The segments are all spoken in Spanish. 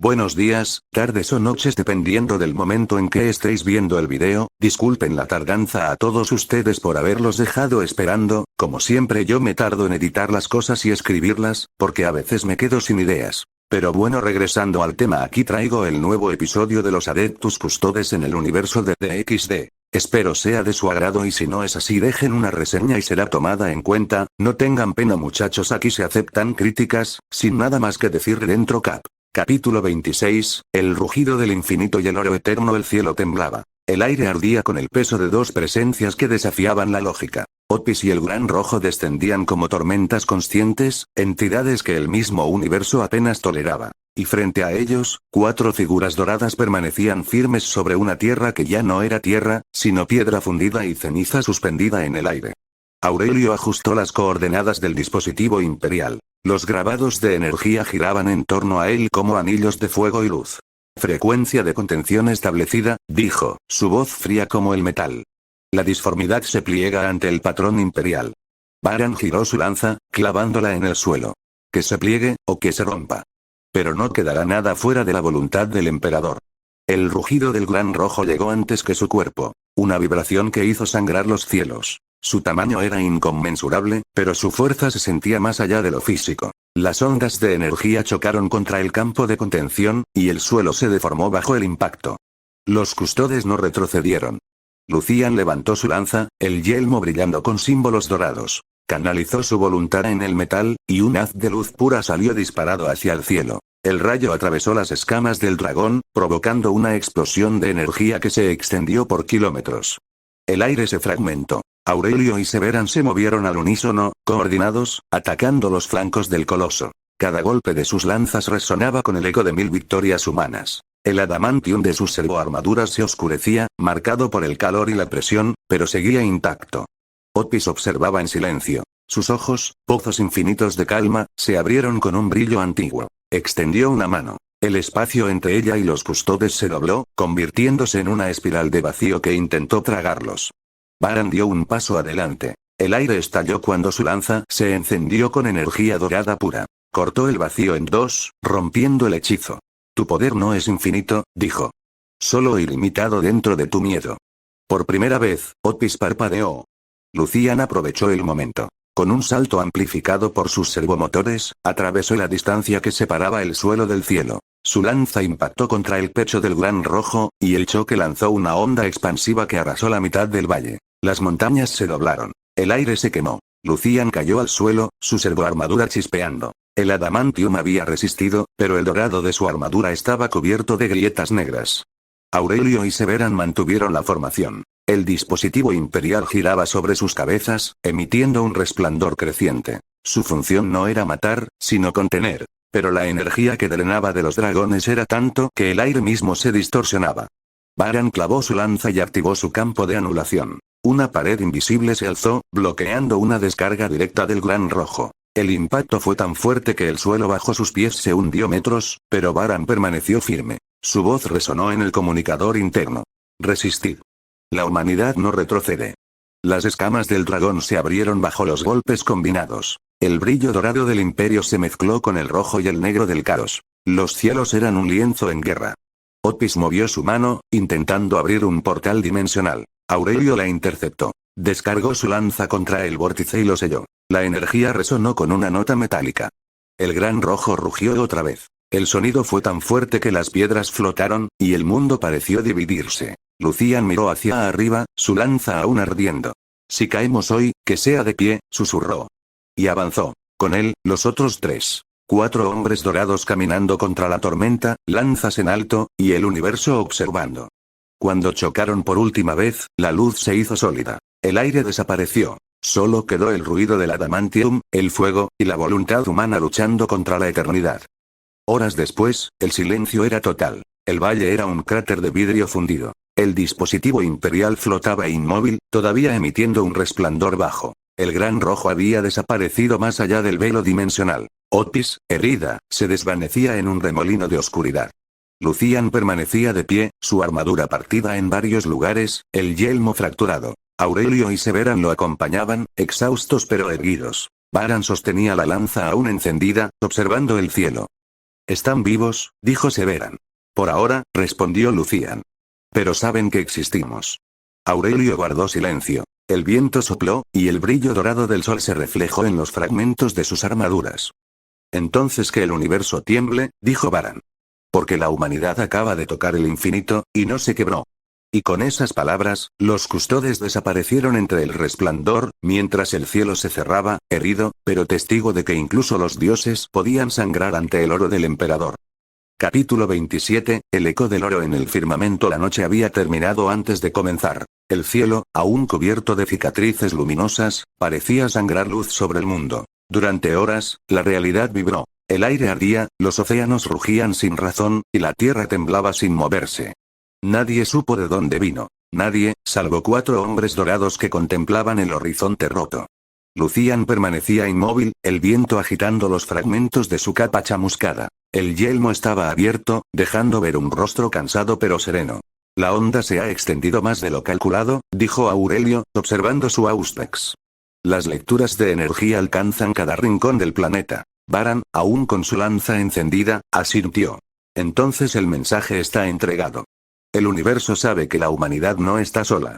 Buenos días, tardes o noches dependiendo del momento en que estéis viendo el video. Disculpen la tardanza a todos ustedes por haberlos dejado esperando. Como siempre yo me tardo en editar las cosas y escribirlas, porque a veces me quedo sin ideas. Pero bueno, regresando al tema, aquí traigo el nuevo episodio de los Adeptus Custodes en el universo de DXD. Espero sea de su agrado y si no es así dejen una reseña y será tomada en cuenta. No tengan pena muchachos, aquí se aceptan críticas. Sin nada más que decir, dentro cap. Capítulo 26, el rugido del infinito y el oro eterno. El cielo temblaba. El aire ardía con el peso de dos presencias que desafiaban la lógica. Otis y el Gran Rojo descendían como tormentas conscientes, entidades que el mismo universo apenas toleraba. Y frente a ellos, cuatro figuras doradas permanecían firmes sobre una tierra que ya no era tierra, sino piedra fundida y ceniza suspendida en el aire. Aurelio ajustó las coordenadas del dispositivo imperial. Los grabados de energía giraban en torno a él como anillos de fuego y luz. Frecuencia de contención establecida, dijo, su voz fría como el metal. La disformidad se pliega ante el patrón imperial. Baran giró su lanza, clavándola en el suelo. Que se pliegue, o que se rompa. Pero no quedará nada fuera de la voluntad del emperador. El rugido del Gran Rojo llegó antes que su cuerpo. Una vibración que hizo sangrar los cielos. Su tamaño era inconmensurable, pero su fuerza se sentía más allá de lo físico. Las ondas de energía chocaron contra el campo de contención, y el suelo se deformó bajo el impacto. Los custodes no retrocedieron. Lucian levantó su lanza, el yelmo brillando con símbolos dorados. Canalizó su voluntad en el metal, y un haz de luz pura salió disparado hacia el cielo. El rayo atravesó las escamas del dragón, provocando una explosión de energía que se extendió por kilómetros. El aire se fragmentó. Aurelio y Severan se movieron al unísono, coordinados, atacando los flancos del coloso. Cada golpe de sus lanzas resonaba con el eco de 1000 victorias humanas. El adamantium de sus servoarmaduras se oscurecía, marcado por el calor y la presión, pero seguía intacto. Otis observaba en silencio. Sus ojos, pozos infinitos de calma, se abrieron con un brillo antiguo. Extendió una mano. El espacio entre ella y los custodes se dobló, convirtiéndose en una espiral de vacío que intentó tragarlos. Baran dio un paso adelante. El aire estalló cuando su lanza se encendió con energía dorada pura. Cortó el vacío en dos, rompiendo el hechizo. Tu poder no es infinito, dijo. Solo ilimitado dentro de tu miedo. Por primera vez, Otis parpadeó. Lucian aprovechó el momento. Con un salto amplificado por sus servomotores, atravesó la distancia que separaba el suelo del cielo. Su lanza impactó contra el pecho del Gran Rojo, y el choque lanzó una onda expansiva que arrasó la mitad del valle. Las montañas se doblaron. El aire se quemó. Lucian cayó al suelo, su servoarmadura chispeando. El adamantium había resistido, pero el dorado de su armadura estaba cubierto de grietas negras. Aurelio y Severan mantuvieron la formación. El dispositivo imperial giraba sobre sus cabezas, emitiendo un resplandor creciente. Su función no era matar, sino contener. Pero la energía que drenaba de los dragones era tanto que el aire mismo se distorsionaba. Baran clavó su lanza y activó su campo de anulación. Una pared invisible se alzó, bloqueando una descarga directa del Gran Rojo. El impacto fue tan fuerte que el suelo bajo sus pies se hundió metros, pero Baran permaneció firme. Su voz resonó en el comunicador interno. Resistid. La humanidad no retrocede. Las escamas del dragón se abrieron bajo los golpes combinados. El brillo dorado del imperio se mezcló con el rojo y el negro del caos. Los cielos eran un lienzo en guerra. Otis movió su mano, intentando abrir un portal dimensional. Aurelio la interceptó. Descargó su lanza contra el vórtice y lo selló. La energía resonó con una nota metálica. El Gran Rojo rugió otra vez. El sonido fue tan fuerte que las piedras flotaron, y el mundo pareció dividirse. Lucian miró hacia arriba, su lanza aún ardiendo. Si caemos hoy, que sea de pie, susurró. Y avanzó. Con él, los otros tres. 4 hombres dorados caminando contra la tormenta, lanzas en alto, y el universo observando. Cuando chocaron por última vez, la luz se hizo sólida. El aire desapareció. Solo quedó el ruido del adamantium, el fuego, y la voluntad humana luchando contra la eternidad. Horas después, el silencio era total. El valle era un cráter de vidrio fundido. El dispositivo imperial flotaba inmóvil, todavía emitiendo un resplandor bajo. El Gran Rojo había desaparecido más allá del velo dimensional. Otis, herida, se desvanecía en un remolino de oscuridad. Lucian permanecía de pie, su armadura partida en varios lugares, el yelmo fracturado. Aurelio y Severan lo acompañaban, exhaustos pero erguidos. Baran sostenía la lanza aún encendida, observando el cielo. ¿Están vivos?, dijo Severan. Por ahora, respondió Lucian. Pero saben que existimos. Aurelio guardó silencio. El viento sopló, y el brillo dorado del sol se reflejó en los fragmentos de sus armaduras. Entonces que el universo tiemble, dijo Baran. Porque la humanidad acaba de tocar el infinito, y no se quebró. Y con esas palabras, los custodes desaparecieron entre el resplandor, mientras el cielo se cerraba, herido, pero testigo de que incluso los dioses podían sangrar ante el oro del emperador. Capítulo 27, el eco del oro en el firmamento. La noche había terminado antes de comenzar. El cielo, aún cubierto de cicatrices luminosas, parecía sangrar luz sobre el mundo. Durante horas, la realidad vibró. El aire ardía, los océanos rugían sin razón, y la tierra temblaba sin moverse. Nadie supo de dónde vino. Nadie, salvo 4 hombres dorados que contemplaban el horizonte roto. Lucian permanecía inmóvil, el viento agitando los fragmentos de su capa chamuscada. El yelmo estaba abierto, dejando ver un rostro cansado pero sereno. La onda se ha extendido más de lo calculado, dijo Aurelio, observando su Auspex. Las lecturas de energía alcanzan cada rincón del planeta. Baran, aún con su lanza encendida, asintió. Entonces el mensaje está entregado. El universo sabe que la humanidad no está sola.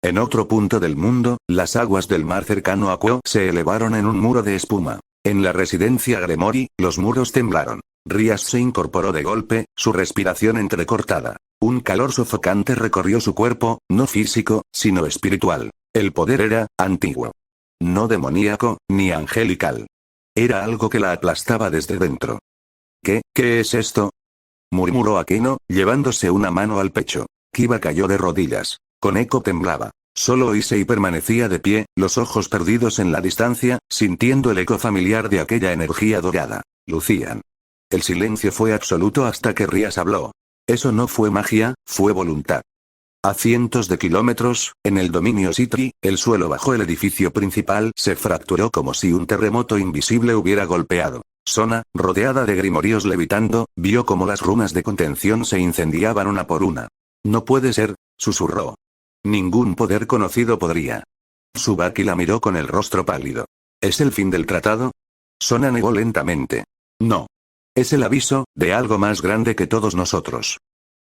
En otro punto del mundo, las aguas del mar cercano a Quo se elevaron en un muro de espuma. En la residencia Gremori, los muros temblaron. Rías se incorporó de golpe, su respiración entrecortada. Un calor sofocante recorrió su cuerpo, no físico, sino espiritual. El poder era antiguo. No demoníaco, ni angelical. Era algo que la aplastaba desde dentro. ¿Qué es esto?, murmuró Aquino, llevándose una mano al pecho. Kiba cayó de rodillas. Koneko temblaba. Solo Issei permanecía de pie, los ojos perdidos en la distancia, sintiendo el eco familiar de aquella energía dorada. Lucian. El silencio fue absoluto hasta que Rías habló. Eso no fue magia, fue voluntad. A cientos de kilómetros, en el dominio Sitri, el suelo bajo el edificio principal se fracturó como si un terremoto invisible hubiera golpeado. Sona, rodeada de grimorios levitando, vio como las runas de contención se incendiaban una por una. No puede ser, susurró. Ningún poder conocido podría. Tsubaki la miró con el rostro pálido. ¿Es el fin del tratado? Sona negó lentamente. No. Es el aviso, de algo más grande que todos nosotros.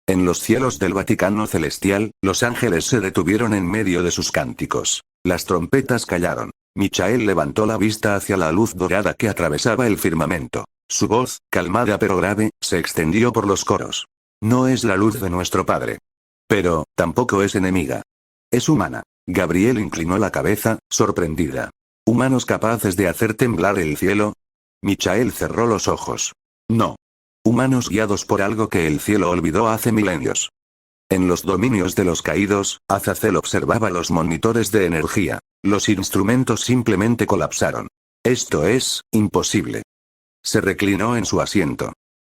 En los cielos del Vaticano Celestial, los ángeles se detuvieron en medio de sus cánticos. Las trompetas callaron. Michael levantó la vista hacia la luz dorada que atravesaba el firmamento. Su voz, calmada pero grave, se extendió por los coros. No es la luz de nuestro Padre. Pero, tampoco es enemiga. Es humana. Gabriel inclinó la cabeza, sorprendida. ¿Humanos capaces de hacer temblar el cielo? Michael cerró los ojos. No. Humanos guiados por algo que el cielo olvidó hace milenios. En los dominios de los caídos, Azazel observaba los monitores de energía. Los instrumentos simplemente colapsaron. Esto es imposible. Se reclinó en su asiento.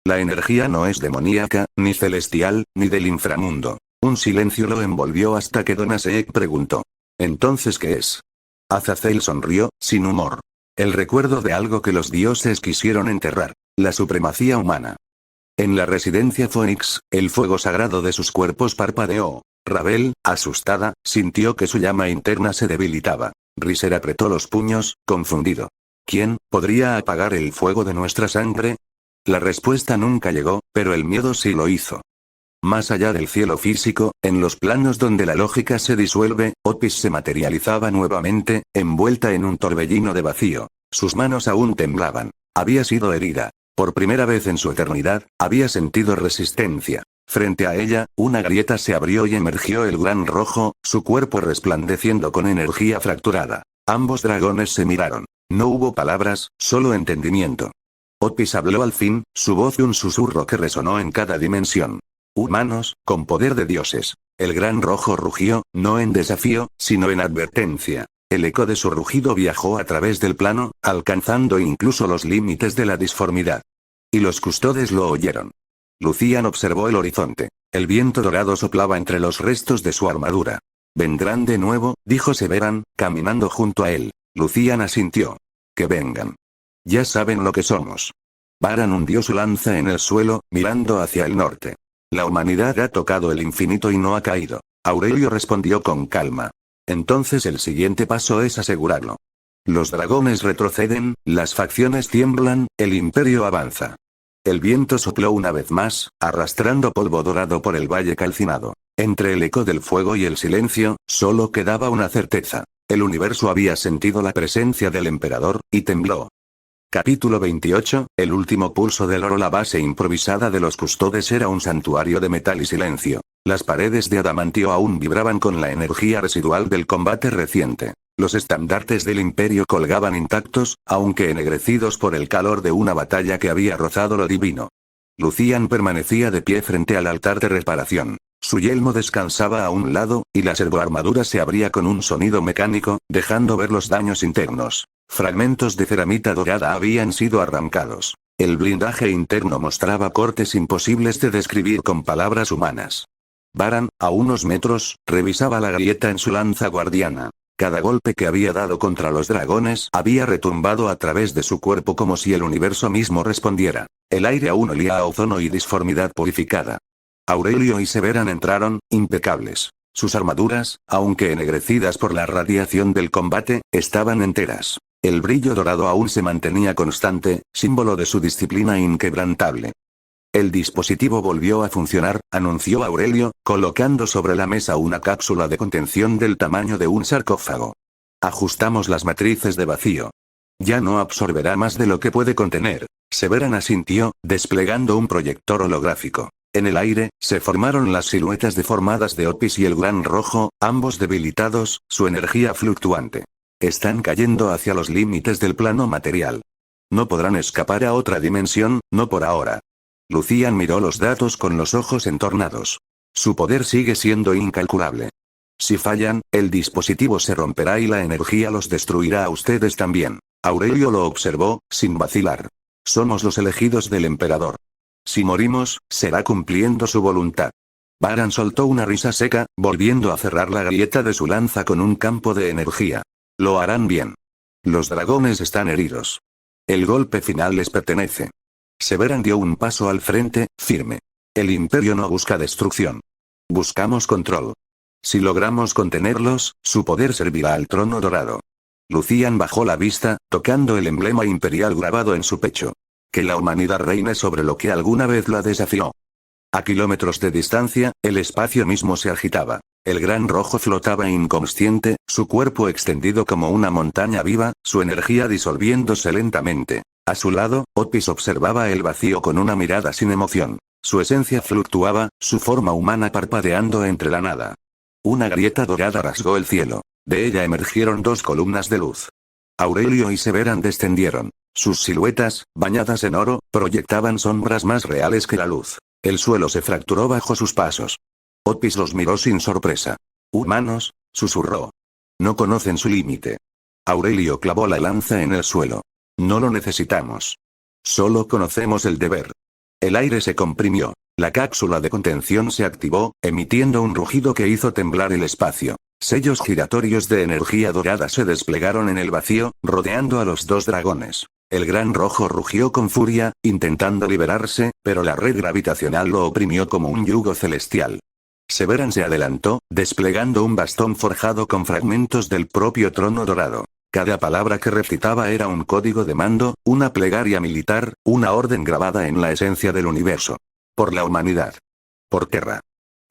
La energía no es demoníaca, ni celestial, ni del inframundo. Un silencio lo envolvió hasta que Donasek preguntó. ¿Entonces qué es? Azazel sonrió, sin humor. El recuerdo de algo que los dioses quisieron enterrar. La supremacía humana. En la residencia Phoenix, el fuego sagrado de sus cuerpos parpadeó. Ravel, asustada, sintió que su llama interna se debilitaba. Riser apretó los puños, confundido. ¿Quién podría apagar el fuego de nuestra sangre? La respuesta nunca llegó, pero el miedo sí lo hizo. Más allá del cielo físico, en los planos donde la lógica se disuelve, Otis se materializaba nuevamente, envuelta en un torbellino de vacío. Sus manos aún temblaban. Había sido herida. Por primera vez en su eternidad, había sentido resistencia. Frente a ella, una grieta se abrió y emergió el gran rojo, su cuerpo resplandeciendo con energía fracturada. Ambos dragones se miraron. No hubo palabras, solo entendimiento. Otis habló al fin, su voz un susurro que resonó en cada dimensión. Humanos, con poder de dioses. El gran rojo rugió, no en desafío, sino en advertencia. El eco de su rugido viajó a través del plano, alcanzando incluso los límites de la disformidad. Y los custodes lo oyeron. Lucian observó el horizonte. El viento dorado soplaba entre los restos de su armadura. «Vendrán de nuevo», dijo Severan, caminando junto a él. Lucian asintió. «Que vengan. Ya saben lo que somos». Baran hundió su lanza en el suelo, mirando hacia el norte. «La humanidad ha tocado el infinito y no ha caído». Aurelio respondió con calma. «Entonces el siguiente paso es asegurarlo. Los dragones retroceden, las facciones tiemblan, el imperio avanza. El viento sopló una vez más, arrastrando polvo dorado por el valle calcinado. Entre el eco del fuego y el silencio, solo quedaba una certeza. El universo había sentido la presencia del emperador, y tembló. Capítulo 28, el último pulso del oro. La base improvisada de los custodes era un santuario de metal y silencio. Las paredes de adamantio aún vibraban con la energía residual del combate reciente. Los estandartes del imperio colgaban intactos, aunque ennegrecidos por el calor de una batalla que había rozado lo divino. Lucian permanecía de pie frente al altar de reparación. Su yelmo descansaba a un lado, y la servoarmadura se abría con un sonido mecánico, dejando ver los daños internos. Fragmentos de ceramita dorada habían sido arrancados. El blindaje interno mostraba cortes imposibles de describir con palabras humanas. Baran, a unos metros, revisaba la grieta en su lanza guardiana. Cada golpe que había dado contra los dragones había retumbado a través de su cuerpo como si el universo mismo respondiera. El aire aún olía a ozono y disformidad purificada. Aurelio y Severan entraron, impecables. Sus armaduras, aunque ennegrecidas por la radiación del combate, estaban enteras. El brillo dorado aún se mantenía constante, símbolo de su disciplina inquebrantable. El dispositivo volvió a funcionar, anunció Aurelio, colocando sobre la mesa una cápsula de contención del tamaño de un sarcófago. Ajustamos las matrices de vacío. Ya no absorberá más de lo que puede contener. Severan asintió, desplegando un proyector holográfico. En el aire, se formaron las siluetas deformadas de Otis y el Gran Rojo, ambos debilitados, su energía fluctuante. Están cayendo hacia los límites del plano material. No podrán escapar a otra dimensión, no por ahora. Lucian miró los datos con los ojos entornados. Su poder sigue siendo incalculable. Si fallan, el dispositivo se romperá y la energía los destruirá a ustedes también. Aurelio lo observó, sin vacilar. Somos los elegidos del emperador. Si morimos, será cumpliendo su voluntad. Baran soltó una risa seca, volviendo a cerrar la grieta de su lanza con un campo de energía. Lo harán bien. Los dragones están heridos. El golpe final les pertenece. Severan dio un paso al frente, firme. El imperio no busca destrucción. Buscamos control. Si logramos contenerlos, su poder servirá al trono dorado. Lucian bajó la vista, tocando el emblema imperial grabado en su pecho. Que la humanidad reine sobre lo que alguna vez la desafió. A kilómetros de distancia, el espacio mismo se agitaba. El Gran Rojo flotaba inconsciente, su cuerpo extendido como una montaña viva, su energía disolviéndose lentamente. A su lado, Otis observaba el vacío con una mirada sin emoción. Su esencia fluctuaba, su forma humana parpadeando entre la nada. Una grieta dorada rasgó el cielo. De ella emergieron dos columnas de luz. Aurelio y Severan descendieron. Sus siluetas, bañadas en oro, proyectaban sombras más reales que la luz. El suelo se fracturó bajo sus pasos. Otis los miró sin sorpresa. «Humanos», susurró. «No conocen su límite». Aurelio clavó la lanza en el suelo. «No lo necesitamos. Solo conocemos el deber». El aire se comprimió. La cápsula de contención se activó, emitiendo un rugido que hizo temblar el espacio. Sellos giratorios de energía dorada se desplegaron en el vacío, rodeando a los dos dragones. El Gran Rojo rugió con furia, intentando liberarse, pero la red gravitacional lo oprimió como un yugo celestial. Severan se adelantó, desplegando un bastón forjado con fragmentos del propio trono dorado. Cada palabra que recitaba era un código de mando, una plegaria militar, una orden grabada en la esencia del universo. Por la humanidad. Por Terra.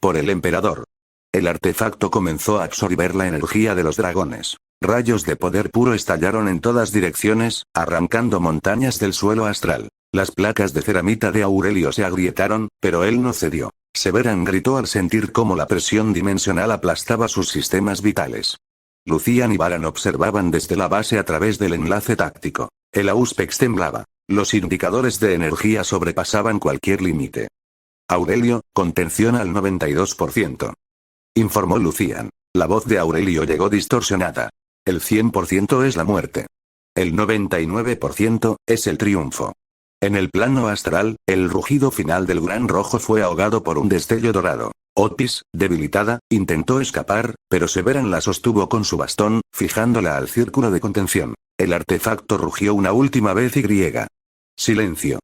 Por el emperador. El artefacto comenzó a absorber la energía de los dragones. Rayos de poder puro estallaron en todas direcciones, arrancando montañas del suelo astral. Las placas de ceramita de Aurelio se agrietaron, pero él no cedió. Severan gritó al sentir cómo la presión dimensional aplastaba sus sistemas vitales. Lucian y Baran observaban desde la base a través del enlace táctico. El Auspex temblaba. Los indicadores de energía sobrepasaban cualquier límite. Aurelio, contención al 92%. Informó Lucian. La voz de Aurelio llegó distorsionada. El 100% es la muerte. El 99% es el triunfo. En el plano astral, el rugido final del Gran Rojo fue ahogado por un destello dorado. Otis, debilitada, intentó escapar, pero Severan la sostuvo con su bastón, fijándola al círculo de contención. El artefacto rugió una última vez y griega. Silencio.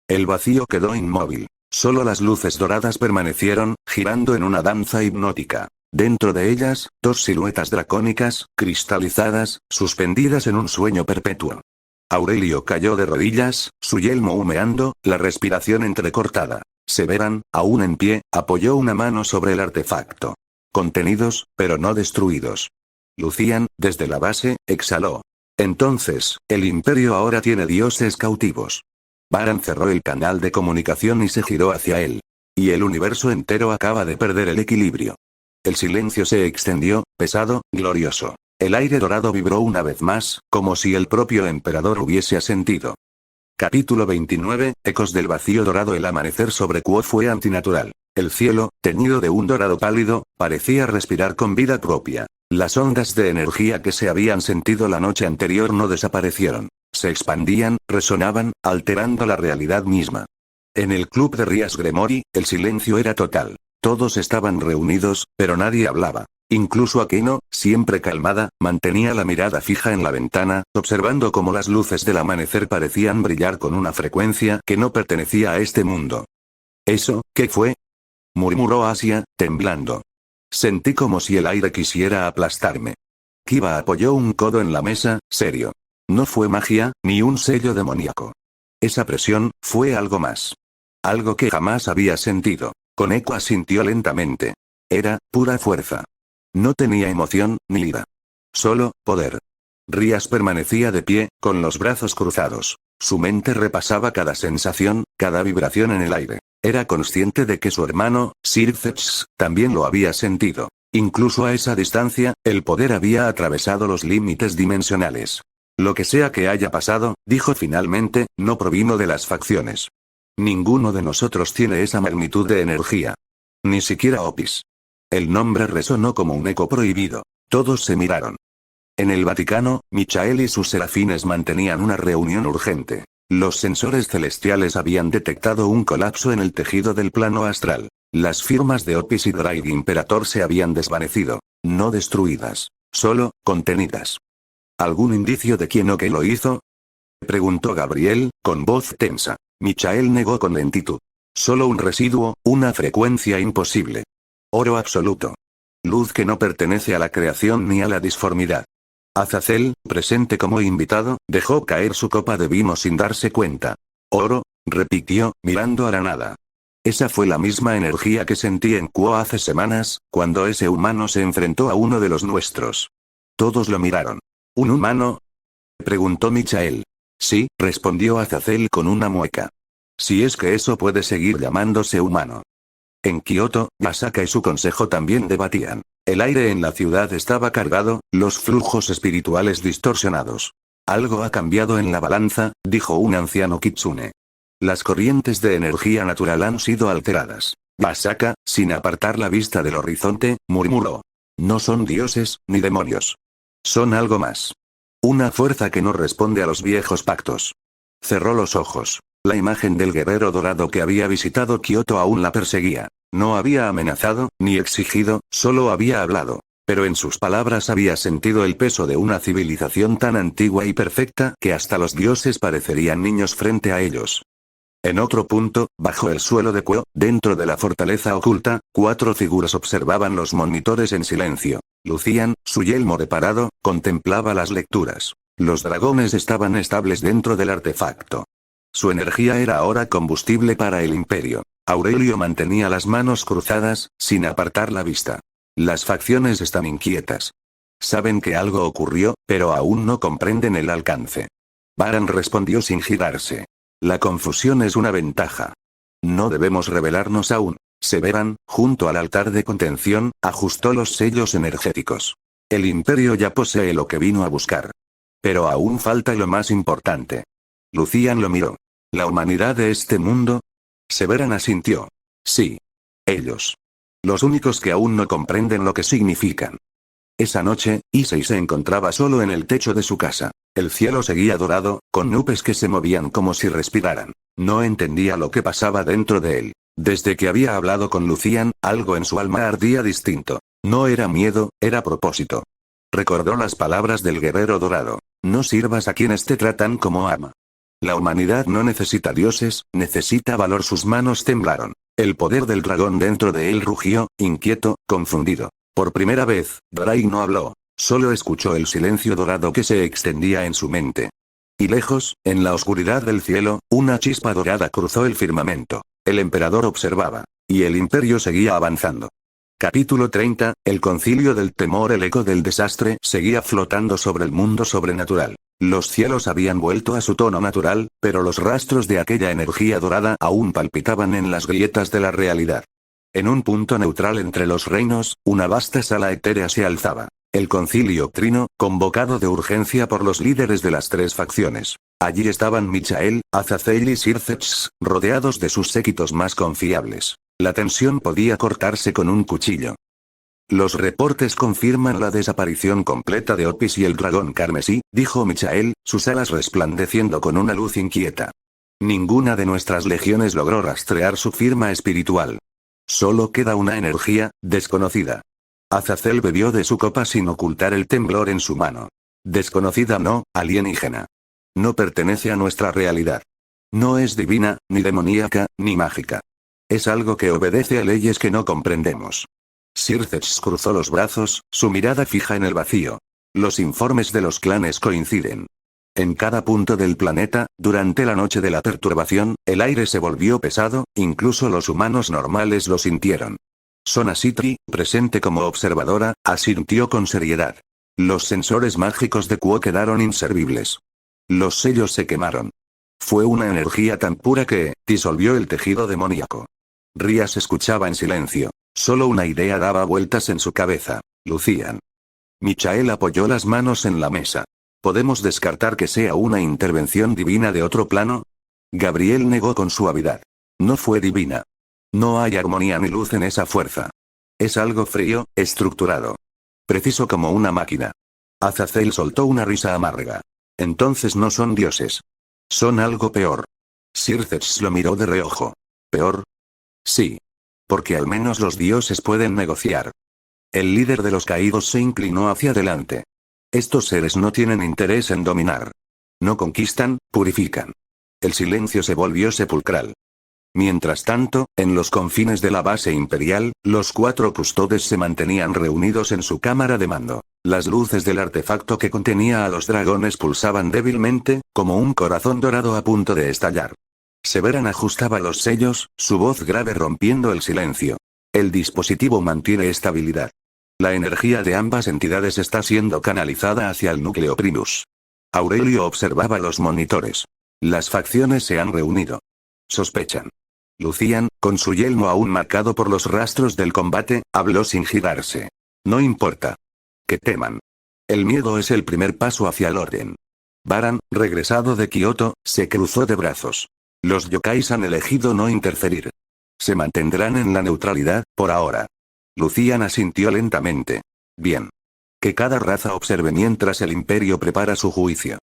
El vacío quedó inmóvil. Solo las luces doradas permanecieron, girando en una danza hipnótica. Dentro de ellas, dos siluetas dracónicas, cristalizadas, suspendidas en un sueño perpetuo. Aurelio cayó de rodillas, su yelmo humeando, la respiración entrecortada. Severan, aún en pie, apoyó una mano sobre el artefacto. Contenidos, pero no destruidos. Lucian, desde la base, exhaló. Entonces, el imperio ahora tiene dioses cautivos. Baran cerró el canal de comunicación y se giró hacia él. Y el universo entero acaba de perder el equilibrio. El silencio se extendió, pesado, glorioso. El aire dorado vibró una vez más, como si el propio emperador hubiese asentido. Capítulo 29, Ecos del vacío dorado. El amanecer sobre Quo fue antinatural. El cielo, teñido de un dorado pálido, parecía respirar con vida propia. Las ondas de energía que se habían sentido la noche anterior no desaparecieron. Se expandían, resonaban, alterando la realidad misma. En el club de Rías Gremori, el silencio era total. Todos estaban reunidos, pero nadie hablaba. Incluso Aquino, siempre calmada, mantenía la mirada fija en la ventana, observando cómo las luces del amanecer parecían brillar con una frecuencia que no pertenecía a este mundo. ¿Eso, qué fue?, murmuró Asia, temblando. Sentí como si el aire quisiera aplastarme. Kiba apoyó un codo en la mesa, serio. No fue magia, ni un sello demoníaco. Esa presión, fue algo más. Algo que jamás había sentido. Koneko asintió lentamente. Era, pura fuerza. No tenía emoción, ni ira. Solo, poder. Rías permanecía de pie, con los brazos cruzados. Su mente repasaba cada sensación, cada vibración en el aire. Era consciente de que su hermano, Sirfetch's, también lo había sentido. Incluso a esa distancia, el poder había atravesado los límites dimensionales. Lo que sea que haya pasado, dijo finalmente, no provino de las facciones. Ninguno de nosotros tiene esa magnitud de energía. Ni siquiera Opis. El nombre resonó como un eco prohibido. Todos se miraron. En el Vaticano, Michael y sus serafines mantenían una reunión urgente. Los sensores celestiales habían detectado un colapso en el tejido del plano astral. Las firmas de Opis y Drake Imperator se habían desvanecido. No destruidas. Solo, contenidas. ¿Algún indicio de quién o qué lo hizo?, preguntó Gabriel, con voz tensa. Michael negó con lentitud. Solo un residuo, una frecuencia imposible. Oro absoluto. Luz que no pertenece a la creación ni a la disformidad. Azazel, presente como invitado, dejó caer su copa de vino sin darse cuenta. Oro, repitió, mirando a la nada. Esa fue la misma energía que sentí en Quo hace semanas, cuando ese humano se enfrentó a uno de los nuestros. Todos lo miraron. ¿Un humano?, preguntó Michael. Sí, respondió Azazel con una mueca. Si es que eso puede seguir llamándose humano. En Kioto, Yasaka y su consejo también debatían. El aire en la ciudad estaba cargado, los flujos espirituales distorsionados. Algo ha cambiado en la balanza, dijo un anciano kitsune. Las corrientes de energía natural han sido alteradas. Yasaka, sin apartar la vista del horizonte, murmuró. No son dioses, ni demonios. Son algo más. Una fuerza que no responde a los viejos pactos. Cerró los ojos. La imagen del guerrero dorado que había visitado Kioto aún la perseguía. No había amenazado, ni exigido, solo había hablado. Pero en sus palabras había sentido el peso de una civilización tan antigua y perfecta que hasta los dioses parecerían niños frente a ellos. En otro punto, bajo el suelo de Quo, dentro de la fortaleza oculta, 4 figuras observaban los monitores en silencio. Lucian, su yelmo reparado, contemplaba las lecturas. Los dragones estaban estables dentro del artefacto. Su energía era ahora combustible para el imperio. Aurelio mantenía las manos cruzadas, sin apartar la vista. Las facciones están inquietas. Saben que algo ocurrió, pero aún no comprenden el alcance. Baran respondió sin girarse. La confusión es una ventaja. No debemos revelarnos aún. Severan, junto al altar de contención, ajustó los sellos energéticos. El imperio ya posee lo que vino a buscar. Pero aún falta lo más importante. Lucian lo miró. ¿La humanidad de este mundo? Severan asintió. Sí. Ellos. Los únicos que aún no comprenden lo que significan. Esa noche, Issei se encontraba solo en el techo de su casa. El cielo seguía dorado, con nubes que se movían como si respiraran. No entendía lo que pasaba dentro de él. Desde que había hablado con Lucian, algo en su alma ardía distinto. No era miedo, era propósito. Recordó las palabras del guerrero dorado. No sirvas a quienes te tratan como ama. La humanidad no necesita dioses, necesita valor. Sus manos temblaron. El poder del dragón dentro de él rugió, inquieto, confundido. Por primera vez, Drake no habló. Solo escuchó el silencio dorado que se extendía en su mente. Y lejos, en la oscuridad del cielo, una chispa dorada cruzó el firmamento. El emperador observaba. Y el imperio seguía avanzando. Capítulo 30, el concilio del temor. El eco del desastre seguía flotando sobre el mundo sobrenatural. Los cielos habían vuelto a su tono natural, pero los rastros de aquella energía dorada aún palpitaban en las grietas de la realidad. En un punto neutral entre los reinos, una vasta sala etérea se alzaba. El concilio trino, convocado de urgencia por los líderes de las tres facciones. Allí estaban Michael, Azazel y Sircex, rodeados de sus séquitos más confiables. La tensión podía cortarse con un cuchillo. Los reportes confirman la desaparición completa de Opis y el dragón carmesí, dijo Michael, sus alas resplandeciendo con una luz inquieta. Ninguna de nuestras legiones logró rastrear su firma espiritual. Solo queda una energía, desconocida. Azazel bebió de su copa sin ocultar el temblor en su mano. Desconocida no, alienígena. No pertenece a nuestra realidad. No es divina, ni demoníaca, ni mágica. Es algo que obedece a leyes que no comprendemos. Sircex cruzó los brazos, su mirada fija en el vacío. Los informes de los clanes coinciden. En cada punto del planeta, durante la noche de la perturbación, el aire se volvió pesado, incluso los humanos normales lo sintieron. Sona Sitri, presente como observadora, asintió con seriedad. Los sensores mágicos de Kuo quedaron inservibles. Los sellos se quemaron. Fue una energía tan pura que disolvió el tejido demoníaco. Rías escuchaba en silencio. Solo una idea daba vueltas en su cabeza. Lucian. Michael apoyó las manos en la mesa. ¿Podemos descartar que sea una intervención divina de otro plano? Gabriel negó con suavidad. No fue divina. No hay armonía ni luz en esa fuerza. Es algo frío, estructurado. Preciso como una máquina. Azazel soltó una risa amarga. Entonces no son dioses. Son algo peor. Sircex lo miró de reojo. ¿Peor? Sí. Porque al menos los dioses pueden negociar. El líder de los caídos se inclinó hacia adelante. Estos seres no tienen interés en dominar. No conquistan, purifican. El silencio se volvió sepulcral. Mientras tanto, en los confines de la base imperial, los 4 custodes se mantenían reunidos en su cámara de mando. Las luces del artefacto que contenía a los dragones pulsaban débilmente, como un corazón dorado a punto de estallar. Severan ajustaba los sellos, su voz grave rompiendo el silencio. El dispositivo mantiene estabilidad. La energía de ambas entidades está siendo canalizada hacia el núcleo Primus. Aurelio observaba los monitores. Las facciones se han reunido. Sospechan. Lucian, con su yelmo aún marcado por los rastros del combate, habló sin girarse. No importa. Que teman. El miedo es el primer paso hacia el orden. Baran, regresado de Kioto, se cruzó de brazos. Los yokais han elegido no interferir. Se mantendrán en la neutralidad, por ahora. Lucian asintió lentamente. Bien. Que cada raza observe mientras el imperio prepara su juicio.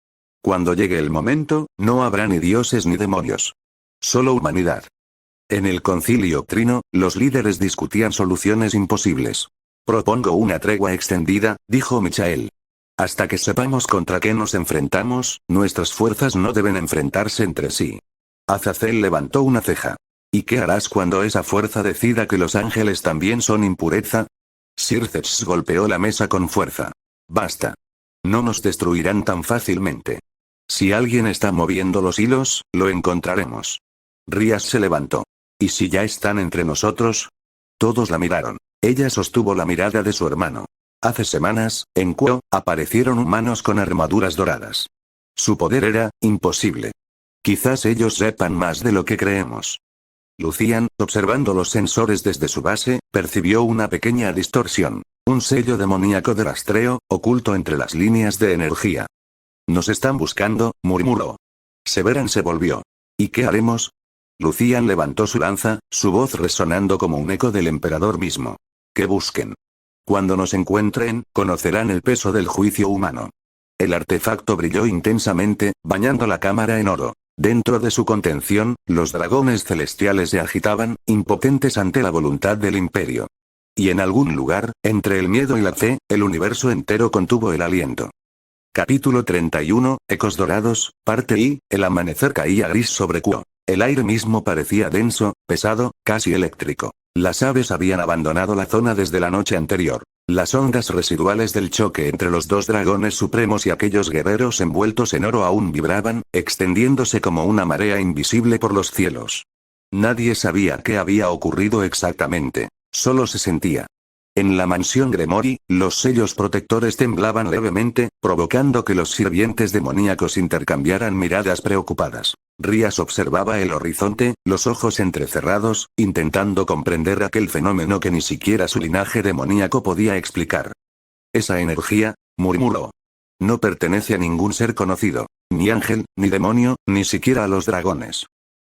Cuando llegue el momento, no habrá ni dioses ni demonios. Solo humanidad. En el concilio trino, los líderes discutían soluciones imposibles. Propongo una tregua extendida, dijo Michael. Hasta que sepamos contra qué nos enfrentamos, nuestras fuerzas no deben enfrentarse entre sí. Azazel levantó una ceja. ¿Y qué harás cuando esa fuerza decida que los ángeles también son impureza? Sircex golpeó la mesa con fuerza. Basta. No nos destruirán tan fácilmente. Si alguien está moviendo los hilos, lo encontraremos. Rías se levantó. ¿Y si ya están entre nosotros? Todos la miraron. Ella sostuvo la mirada de su hermano. Hace semanas, en Kuo, aparecieron humanos con armaduras doradas. Su poder era imposible. Quizás ellos sepan más de lo que creemos. Lucian, observando los sensores desde su base, percibió una pequeña distorsión. Un sello demoníaco de rastreo, oculto entre las líneas de energía. Nos están buscando, murmuró. Severan se volvió. ¿Y qué haremos? Lucian levantó su lanza, su voz resonando como un eco del emperador mismo. Que busquen. Cuando nos encuentren, conocerán el peso del juicio humano. El artefacto brilló intensamente, bañando la cámara en oro. Dentro de su contención, los dragones celestiales se agitaban, impotentes ante la voluntad del imperio. Y en algún lugar, entre el miedo y la fe, el universo entero contuvo el aliento. Capítulo 31, Ecos Dorados, parte I, el amanecer caía gris sobre Kuo. El aire mismo parecía denso, pesado, casi eléctrico. Las aves habían abandonado la zona desde la noche anterior. Las ondas residuales del choque entre los dos dragones supremos y aquellos guerreros envueltos en oro aún vibraban, extendiéndose como una marea invisible por los cielos. Nadie sabía qué había ocurrido exactamente. Solo se sentía. En la mansión Gremori, los sellos protectores temblaban levemente, provocando que los sirvientes demoníacos intercambiaran miradas preocupadas. Rías observaba el horizonte, los ojos entrecerrados, intentando comprender aquel fenómeno que ni siquiera su linaje demoníaco podía explicar. Esa energía, murmuró. No pertenece a ningún ser conocido, ni ángel, ni demonio, ni siquiera a los dragones.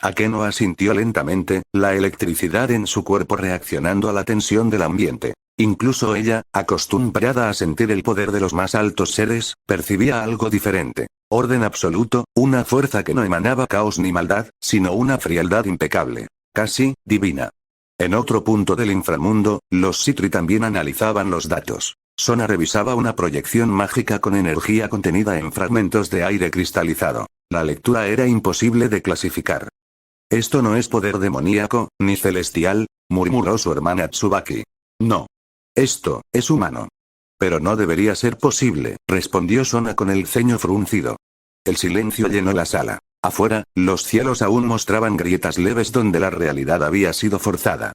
Akeno asintió lentamente, la electricidad en su cuerpo reaccionando a la tensión del ambiente. Incluso ella, acostumbrada a sentir el poder de los más altos seres, percibía algo diferente. Orden absoluto, una fuerza que no emanaba caos ni maldad, sino una frialdad impecable. Casi, divina. En otro punto del inframundo, los Sitri también analizaban los datos. Sona revisaba una proyección mágica con energía contenida en fragmentos de aire cristalizado. La lectura era imposible de clasificar. Esto no es poder demoníaco, ni celestial, murmuró su hermana Tsubaki. No. Esto, es humano. Pero no debería ser posible, respondió Sona con el ceño fruncido. El silencio llenó la sala. Afuera, los cielos aún mostraban grietas leves donde la realidad había sido forzada.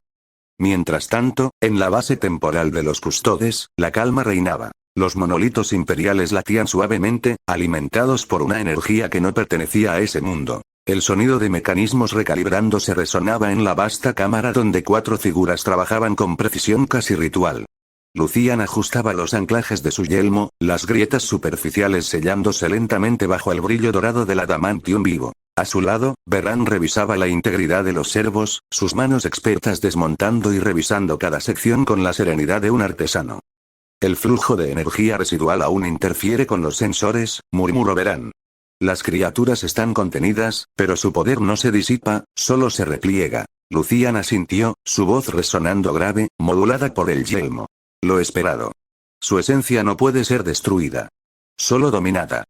Mientras tanto, en la base temporal de los custodes, la calma reinaba. Los monolitos imperiales latían suavemente, alimentados por una energía que no pertenecía a ese mundo. El sonido de mecanismos recalibrándose resonaba en la vasta cámara donde 4 figuras trabajaban con precisión casi ritual. Lucian ajustaba los anclajes de su yelmo, las grietas superficiales sellándose lentamente bajo el brillo dorado del adamantium vivo. A su lado, Beran revisaba la integridad de los servos, sus manos expertas desmontando y revisando cada sección con la serenidad de un artesano. El flujo de energía residual aún interfiere con los sensores, murmuró Beran. Las criaturas están contenidas, pero su poder no se disipa, solo se repliega. Lucian asintió, su voz resonando grave, modulada por el yelmo. Lo esperado. Su esencia no puede ser destruida. Solo dominada.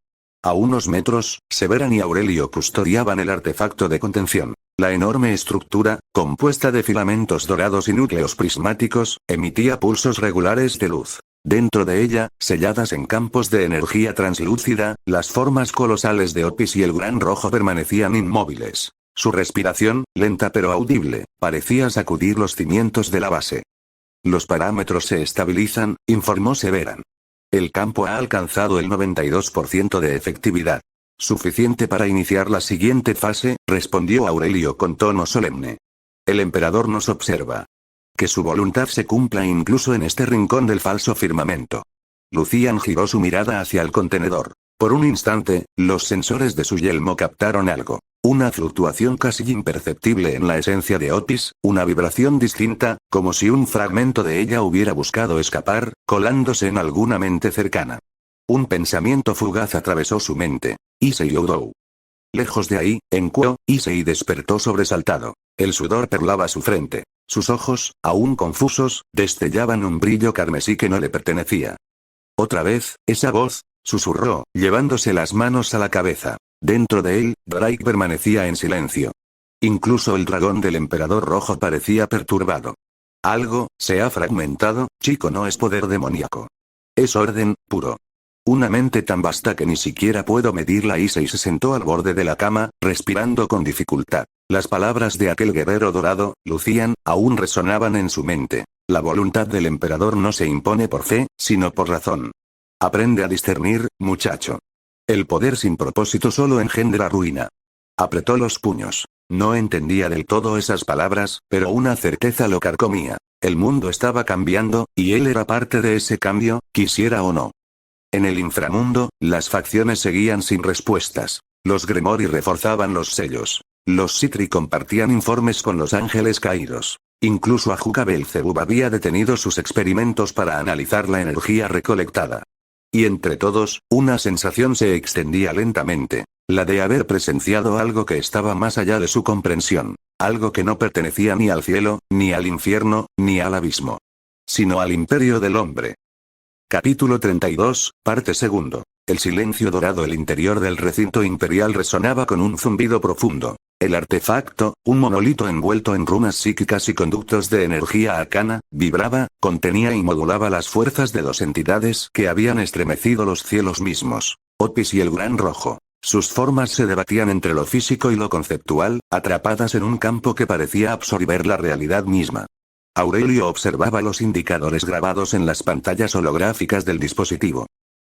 A unos metros, Severan y Aurelio custodiaban el artefacto de contención. La enorme estructura, compuesta de filamentos dorados y núcleos prismáticos, emitía pulsos regulares de luz. Dentro de ella, selladas en campos de energía translúcida, las formas colosales de Opis y el Gran Rojo permanecían inmóviles. Su respiración, lenta pero audible, parecía sacudir los cimientos de la base. Los parámetros se estabilizan, informó Severan. El campo ha alcanzado el 92% de efectividad. Suficiente para iniciar la siguiente fase, respondió Aurelio con tono solemne. El emperador nos observa. Que su voluntad se cumpla incluso en este rincón del falso firmamento. Lucian giró su mirada hacia el contenedor. Por un instante, los sensores de su yelmo captaron algo. Una fluctuación casi imperceptible en la esencia de Otis, una vibración distinta, como si un fragmento de ella hubiera buscado escapar, colándose en alguna mente cercana. Un pensamiento fugaz atravesó su mente. Issei Oudou. Lejos de ahí, en Kuo, Issei despertó sobresaltado. El sudor perlaba su frente. Sus ojos, aún confusos, destellaban un brillo carmesí que no le pertenecía. Otra vez, esa voz, susurró, llevándose las manos a la cabeza. Dentro de él, Drake permanecía en silencio. Incluso el dragón del emperador rojo parecía perturbado. Algo, se ha fragmentado, chico, no es poder demoníaco. Es orden, puro. Una mente tan vasta que ni siquiera puedo medirla. Issei se sentó al borde de la cama, respirando con dificultad. Las palabras de aquel guerrero dorado, Lucian, aún resonaban en su mente. La voluntad del emperador no se impone por fe, sino por razón. Aprende a discernir, muchacho. El poder sin propósito solo engendra ruina. Apretó los puños. No entendía del todo esas palabras, pero una certeza lo carcomía. El mundo estaba cambiando, y él era parte de ese cambio, quisiera o no. En el inframundo, las facciones seguían sin respuestas. Los Gremori reforzaban los sellos. Los Sitri compartían informes con los ángeles caídos. Incluso Ajuka Belzebub había detenido sus experimentos para analizar la energía recolectada. Y entre todos, una sensación se extendía lentamente. La de haber presenciado algo que estaba más allá de su comprensión. Algo que no pertenecía ni al cielo, ni al infierno, ni al abismo. Sino al imperio del hombre. Capítulo 32, parte segundo. El silencio dorado. El interior del recinto imperial resonaba con un zumbido profundo. El artefacto, un monolito envuelto en runas psíquicas y conductos de energía arcana, vibraba, contenía y modulaba las fuerzas de dos entidades que habían estremecido los cielos mismos, Otis y el Gran Rojo. Sus formas se debatían entre lo físico y lo conceptual, atrapadas en un campo que parecía absorber la realidad misma. Aurelio observaba los indicadores grabados en las pantallas holográficas del dispositivo.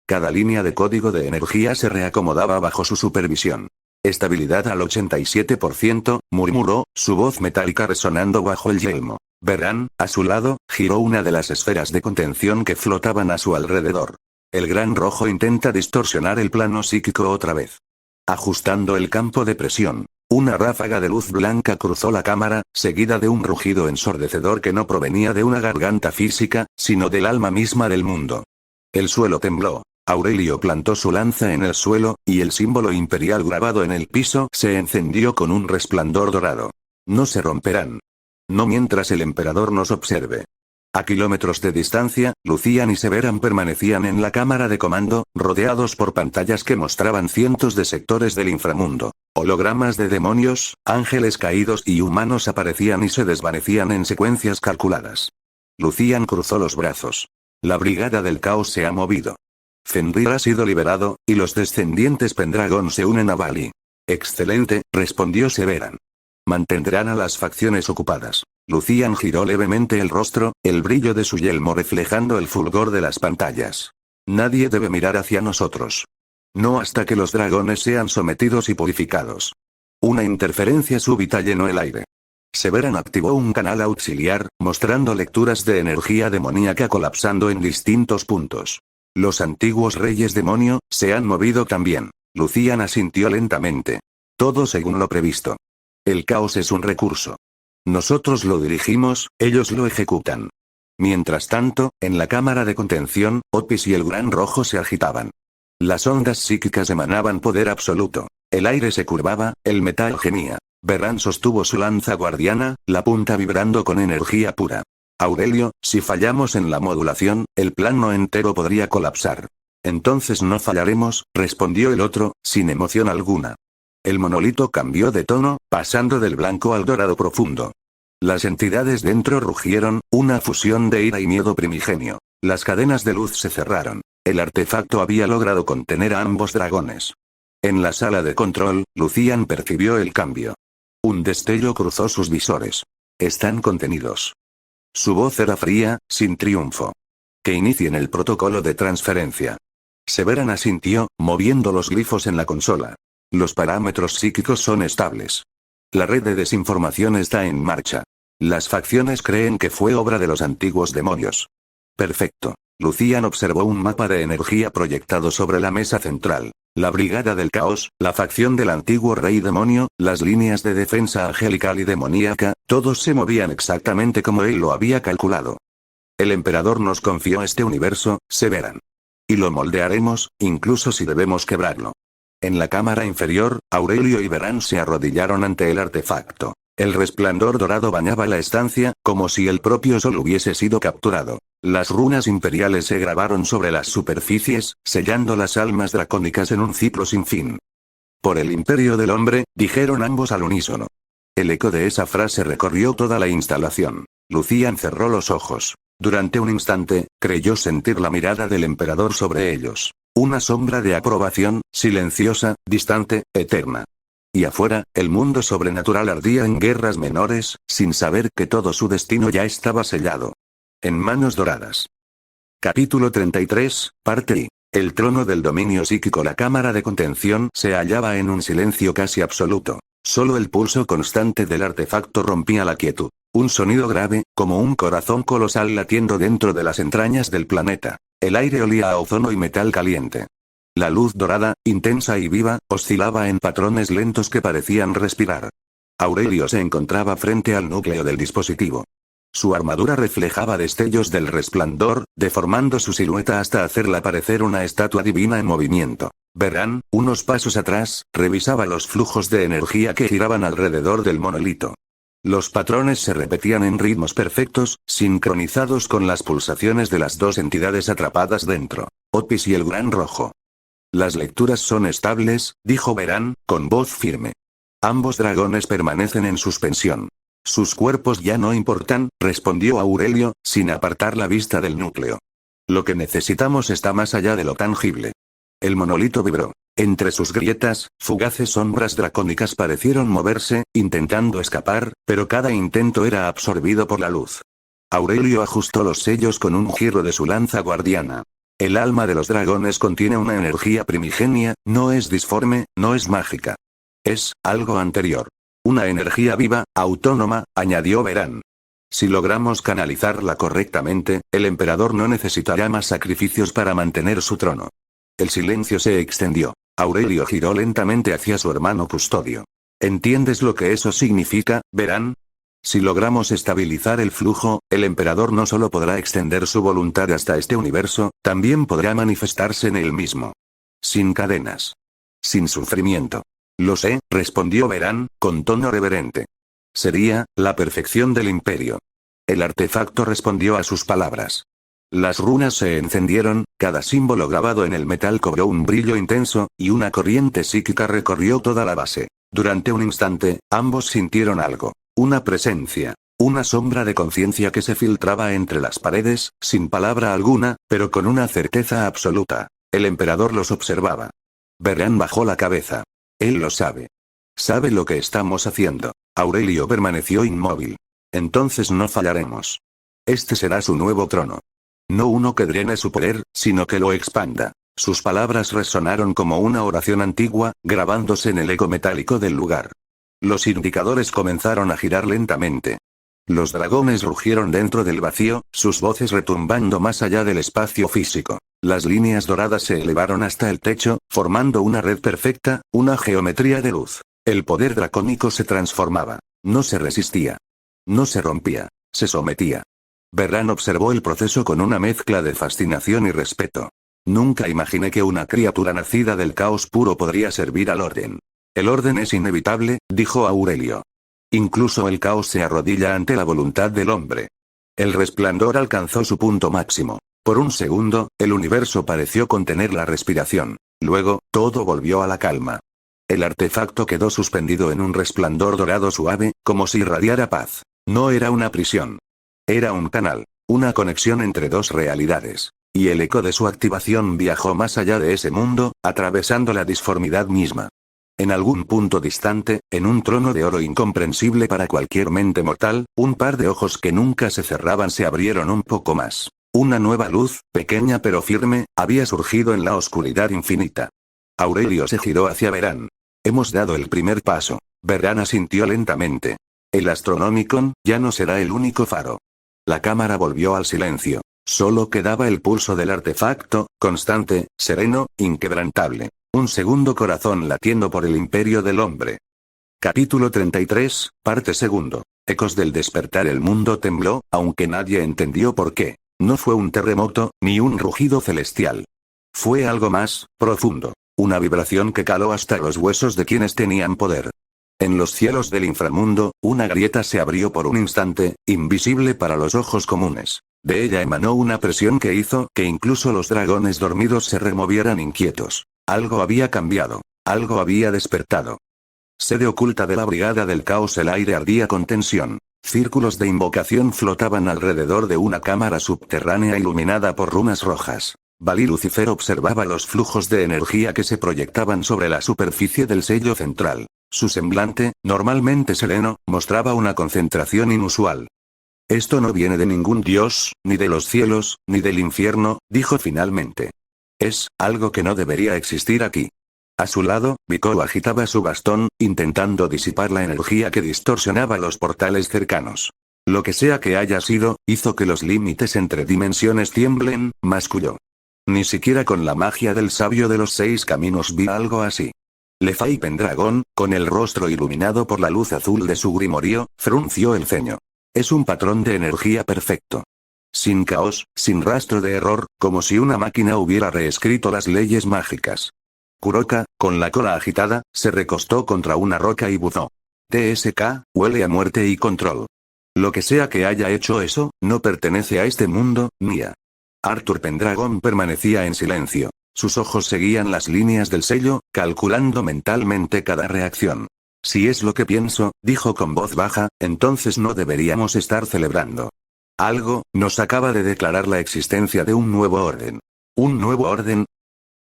Cada línea de código de energía se reacomodaba bajo su supervisión. Estabilidad al 87%, murmuró, su voz metálica resonando bajo el yelmo. Verán, a su lado, giró una de las esferas de contención que flotaban a su alrededor. El Gran Rojo intenta distorsionar el plano psíquico otra vez. Ajustando el campo de presión. Una ráfaga de luz blanca cruzó la cámara, seguida de un rugido ensordecedor que no provenía de una garganta física, sino del alma misma del mundo. El suelo tembló. Aurelio plantó su lanza en el suelo, y el símbolo imperial grabado en el piso se encendió con un resplandor dorado. No se romperán. No mientras el emperador nos observe. A kilómetros de distancia, Lucian y Severan permanecían en la cámara de comando, rodeados por pantallas que mostraban cientos de sectores del inframundo. Hologramas de demonios, ángeles caídos y humanos aparecían y se desvanecían en secuencias calculadas. Lucian cruzó los brazos. La brigada del caos se ha movido. Fenrir ha sido liberado, y los descendientes Pendragon se unen a Vali. Excelente, respondió Severan. Mantendrán a las facciones ocupadas. Lucian giró levemente el rostro, el brillo de su yelmo reflejando el fulgor de las pantallas. Nadie debe mirar hacia nosotros. No hasta que los dragones sean sometidos y purificados. Una interferencia súbita llenó el aire. Severan activó un canal auxiliar, mostrando lecturas de energía demoníaca colapsando en distintos puntos. Los antiguos reyes demonio, se han movido también. Lucian asintió lentamente. Todo según lo previsto. El caos es un recurso. Nosotros lo dirigimos, ellos lo ejecutan. Mientras tanto, en la cámara de contención, Otis y el Gran Rojo se agitaban. Las ondas psíquicas emanaban poder absoluto. El aire se curvaba, el metal gemía. Verán sostuvo su lanza guardiana, la punta vibrando con energía pura. Aurelio, si fallamos en la modulación, el plano entero podría colapsar. Entonces no fallaremos, respondió el otro, sin emoción alguna. El monolito cambió de tono, pasando del blanco al dorado profundo. Las entidades dentro rugieron, una fusión de ira y miedo primigenio. Las cadenas de luz se cerraron. El artefacto había logrado contener a ambos dragones. En la sala de control, Lucian percibió el cambio. Un destello cruzó sus visores. Están contenidos. Su voz era fría, sin triunfo. Que inicien el protocolo de transferencia. Severan asintió, moviendo los glifos en la consola. Los parámetros psíquicos son estables. La red de desinformación está en marcha. Las facciones creen que fue obra de los antiguos demonios. Perfecto. Lucian observó un mapa de energía proyectado sobre la mesa central. La brigada del caos, la facción del antiguo rey demonio, las líneas de defensa angelical y demoníaca, todos se movían exactamente como él lo había calculado. El emperador nos confió este universo, Severan. Y lo moldearemos, incluso si debemos quebrarlo. En la cámara inferior, Aurelio y Verán se arrodillaron ante el artefacto. El resplandor dorado bañaba la estancia, como si el propio sol hubiese sido capturado. Las runas imperiales se grabaron sobre las superficies, sellando las almas dracónicas en un ciclo sin fin. Por el imperio del hombre, dijeron ambos al unísono. El eco de esa frase recorrió toda la instalación. Lucian cerró los ojos. Durante un instante, creyó sentir la mirada del emperador sobre ellos. Una sombra de aprobación, silenciosa, distante, eterna. Y afuera, el mundo sobrenatural ardía en guerras menores, sin saber que todo su destino ya estaba sellado. En manos doradas. Capítulo 33, parte I. El trono del dominio psíquico. La cámara de contención se hallaba en un silencio casi absoluto. Solo el pulso constante del artefacto rompía la quietud. Un sonido grave, como un corazón colosal latiendo dentro de las entrañas del planeta. El aire olía a ozono y metal caliente. La luz dorada, intensa y viva, oscilaba en patrones lentos que parecían respirar. Aurelio se encontraba frente al núcleo del dispositivo. Su armadura reflejaba destellos del resplandor, deformando su silueta hasta hacerla parecer una estatua divina en movimiento. Verán, unos pasos atrás, revisaba los flujos de energía que giraban alrededor del monolito. Los patrones se repetían en ritmos perfectos, sincronizados con las pulsaciones de las dos entidades atrapadas dentro, Otis y el Gran Rojo. Las lecturas son estables, dijo Verán, con voz firme. Ambos dragones permanecen en suspensión. Sus cuerpos ya no importan, respondió Aurelio, sin apartar la vista del núcleo. Lo que necesitamos está más allá de lo tangible. El monolito vibró. Entre sus grietas, fugaces sombras dracónicas parecieron moverse, intentando escapar, pero cada intento era absorbido por la luz. Aurelio ajustó los sellos con un giro de su lanza guardiana. El alma de los dragones contiene una energía primigenia, no es disforme, no es mágica. Es algo anterior. Una energía viva, autónoma, añadió Verán. Si logramos canalizarla correctamente, el emperador no necesitará más sacrificios para mantener su trono. El silencio se extendió. Aurelio giró lentamente hacia su hermano Custodio. ¿Entiendes lo que eso significa, Verán? Si logramos estabilizar el flujo, el emperador no solo podrá extender su voluntad hasta este universo, también podrá manifestarse en él mismo. Sin cadenas. Sin sufrimiento. Lo sé, respondió Verán, con tono reverente. Sería la perfección del imperio. El artefacto respondió a sus palabras. Las runas se encendieron, cada símbolo grabado en el metal cobró un brillo intenso, y una corriente psíquica recorrió toda la base. Durante un instante, ambos sintieron algo. Una presencia. Una sombra de conciencia que se filtraba entre las paredes, sin palabra alguna, pero con una certeza absoluta. El emperador los observaba. Verán bajó la cabeza. Él lo sabe. Sabe lo que estamos haciendo. Aurelio permaneció inmóvil. Entonces no fallaremos. Este será su nuevo trono. No uno que drene su poder, sino que lo expanda. Sus palabras resonaron como una oración antigua, grabándose en el eco metálico del lugar. Los indicadores comenzaron a girar lentamente. Los dragones rugieron dentro del vacío, sus voces retumbando más allá del espacio físico. Las líneas doradas se elevaron hasta el techo, formando una red perfecta, una geometría de luz. El poder dracónico se transformaba. No se resistía. No se rompía. Se sometía. Verán observó el proceso con una mezcla de fascinación y respeto. Nunca imaginé que una criatura nacida del caos puro podría servir al orden. El orden es inevitable, dijo Aurelio. Incluso el caos se arrodilla ante la voluntad del hombre. El resplandor alcanzó su punto máximo. Por un segundo, el universo pareció contener la respiración. Luego, todo volvió a la calma. El artefacto quedó suspendido en un resplandor dorado suave, como si irradiara paz. No era una prisión. Era un canal. Una conexión entre dos realidades. Y el eco de su activación viajó más allá de ese mundo, atravesando la disformidad misma. En algún punto distante, en un trono de oro incomprensible para cualquier mente mortal, un par de ojos que nunca se cerraban se abrieron un poco más. Una nueva luz, pequeña pero firme, había surgido en la oscuridad infinita. Aurelio se giró hacia Verán. Hemos dado el primer paso. Verán asintió lentamente. El Astronomicon ya no será el único faro. La cámara volvió al silencio. Solo quedaba el pulso del artefacto, constante, sereno, inquebrantable. Un segundo corazón latiendo por el imperio del hombre. Capítulo 33, parte segundo. Ecos del despertar. El mundo tembló, aunque nadie entendió por qué. No fue un terremoto, ni un rugido celestial. Fue algo más, profundo. Una vibración que caló hasta los huesos de quienes tenían poder. En los cielos del inframundo, una grieta se abrió por un instante, invisible para los ojos comunes. De ella emanó una presión que hizo que incluso los dragones dormidos se removieran inquietos. Algo había cambiado. Algo había despertado. Sede oculta de la brigada del caos. El aire ardía con tensión. Círculos de invocación flotaban alrededor de una cámara subterránea iluminada por runas rojas. Val y Lucifer observaba los flujos de energía que se proyectaban sobre la superficie del sello central. Su semblante, normalmente sereno, mostraba una concentración inusual. Esto no viene de ningún dios, ni de los cielos, ni del infierno, dijo finalmente. Es algo que no debería existir aquí. A su lado, Vico agitaba su bastón, intentando disipar la energía que distorsionaba los portales cercanos. Lo que sea que haya sido, hizo que los límites entre dimensiones tiemblen, masculló. Ni siquiera con la magia del sabio de los 6 caminos vi algo así. Lefay Pendragón, con el rostro iluminado por la luz azul de su grimorio, frunció el ceño. Es un patrón de energía perfecto. Sin caos, sin rastro de error, como si una máquina hubiera reescrito las leyes mágicas. Kuroka, con la cola agitada, se recostó contra una roca y buzó. TSK, huele a muerte y control. Lo que sea que haya hecho eso, no pertenece a este mundo, mía. Arthur Pendragon permanecía en silencio. Sus ojos seguían las líneas del sello, calculando mentalmente cada reacción. Si es lo que pienso, dijo con voz baja, entonces no deberíamos estar celebrando. Algo nos acaba de declarar la existencia de un nuevo orden. ¿Un nuevo orden?